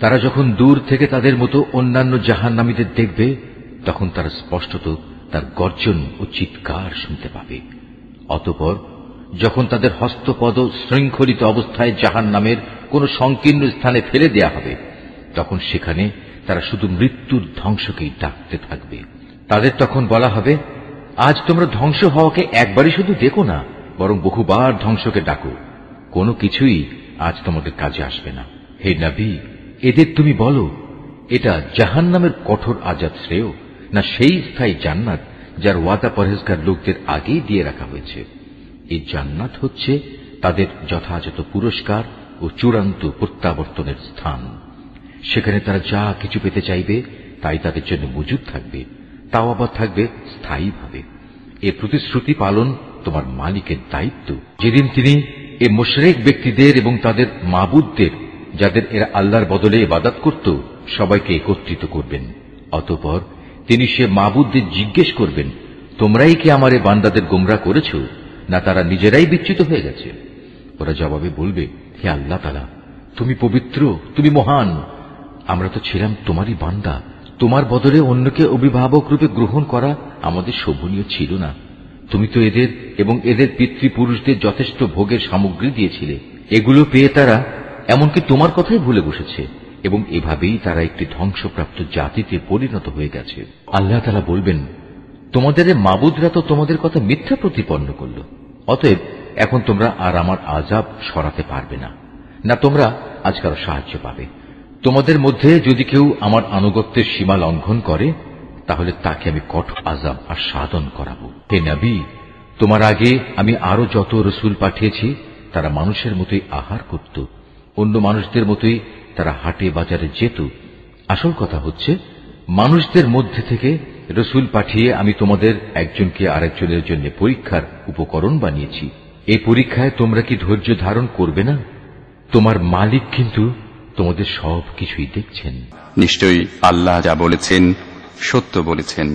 তারা যখন দূর থেকে তাদের মতো অন্যান্য জাহান্নামীদের দেখবে, তখন তারা স্পষ্টত তার গর্জন ও চিৎকার শুনতে পাবে। অতঃপর যখন তাদের হস্তপদ শৃঙ্খলিত অবস্থায় জাহান্নামের কোন সংকীর্ণ স্থানে ফেলে দেয়া হবে, তখন সেখানে তারা শুধু মৃত্যুর ধ্বংসকেই ডাকতে থাকবে। তাদের তখন বলা হবে, আজ তোমরা ধ্বংস হওয়াকে একবারই শুধু দেখো না, বরং বহুবার ধ্বংসকে ডাকো। কোনো কিছুই আজ তোমাদের কাজে আসবে না। হে নবী, এদের তুমি বলো, এটা জাহান্নামের কঠোর আযাব শ্রেয়, না সেই স্থায়ী জান্নাত যার ওয়াদা পরহেজগার লোকদের আগেই দিয়ে রাখা হয়েছে। এই জান্নাত হচ্ছে তাদের যথাযথ পুরস্কার ও চূড়ান্ত প্রত্যাবর্তনের স্থান। সেখানে তারা যা কিছু পেতে চাইবে তাই তাদের জন্য মজুদ থাকবে, তাও আবার থাকবে স্থায়ীভাবে। এ প্রতিশ্রুতি পালন তোমার মালিকের দায়িত্ব, যেদিন তিনি এ মুশরিক ব্যক্তিদের এবং তাদের মাবুদদের, যাদের এরা আল্লাহর বদলে ইবাদত করত, সবাইকে একত্রিত করবেন। অতঃপর তিনি সে মাবুদদের জিজ্ঞেস করবেন, তোমরাই কি আমার এ বান্দাদের গোমরা করেছ, না তারা নিজেরাই বিচ্যুত হয়ে গেছে? ওরা জবাবে বলবে, হে আল্লাহ তাআলা, তুমি পবিত্র, তুমি মহান। আমরা তো ছিলাম তোমারই বান্দা, তোমার বদলে অন্যকে অভিভাবক রূপে গ্রহণ করা আমাদের শোভনীয় ছিল না। তুমি তো এদের এবং এদের পিতৃপুরুষদের যথেষ্ট ভোগের সামগ্রী দিয়েছিলে। এগুলো পেয়ে তারা এমনকি তোমার কথাই ভুলে বসেছে এবং এভাবেই তারা একটি ধ্বংসপ্রাপ্ত জাতিতে পরিণত হয়ে গেছে। আল্লাহ তাআলা বলবেন, তোমাদের মাবুদরা তো তোমাদের কথা মিথ্যা প্রতিপন্ন করল, অতএব এখন তোমরা আর আমার আযাব সরাতে পারবে না, না তোমরা আজ কারো সাহায্য পাবে। তোমাদের মধ্যে যদি কেউ আমার আনুগত্যের সীমা লঙ্ঘন করে, তাহলে তাকে আমি কঠোর আযাব আর সাধন করাবো। হে নবী, তোমার আগে আমি আরো যত রাসূল পাঠিয়েছি, তারা মানুষের মতোই আহার করত, অন্য মানুষদের মতোই তারা হাটে বাজারে যেত। আসল কথা হচ্ছে, মানুষদের মধ্যে থেকে রাসূল পাঠিয়ে আমি তোমাদের একজনকে আরেকজনের জন্য পরীক্ষার উপকরণ বানিয়েছি। এই পরীক্ষায় তোমরা কি ধৈর্য ধারণ করবে না? তোমার মালিক কিন্তু তোমাদের সব কিছুই দেখছেন। নিশ্চয়ই আল্লাহ যা বলেছেন সত্য বলেছেন।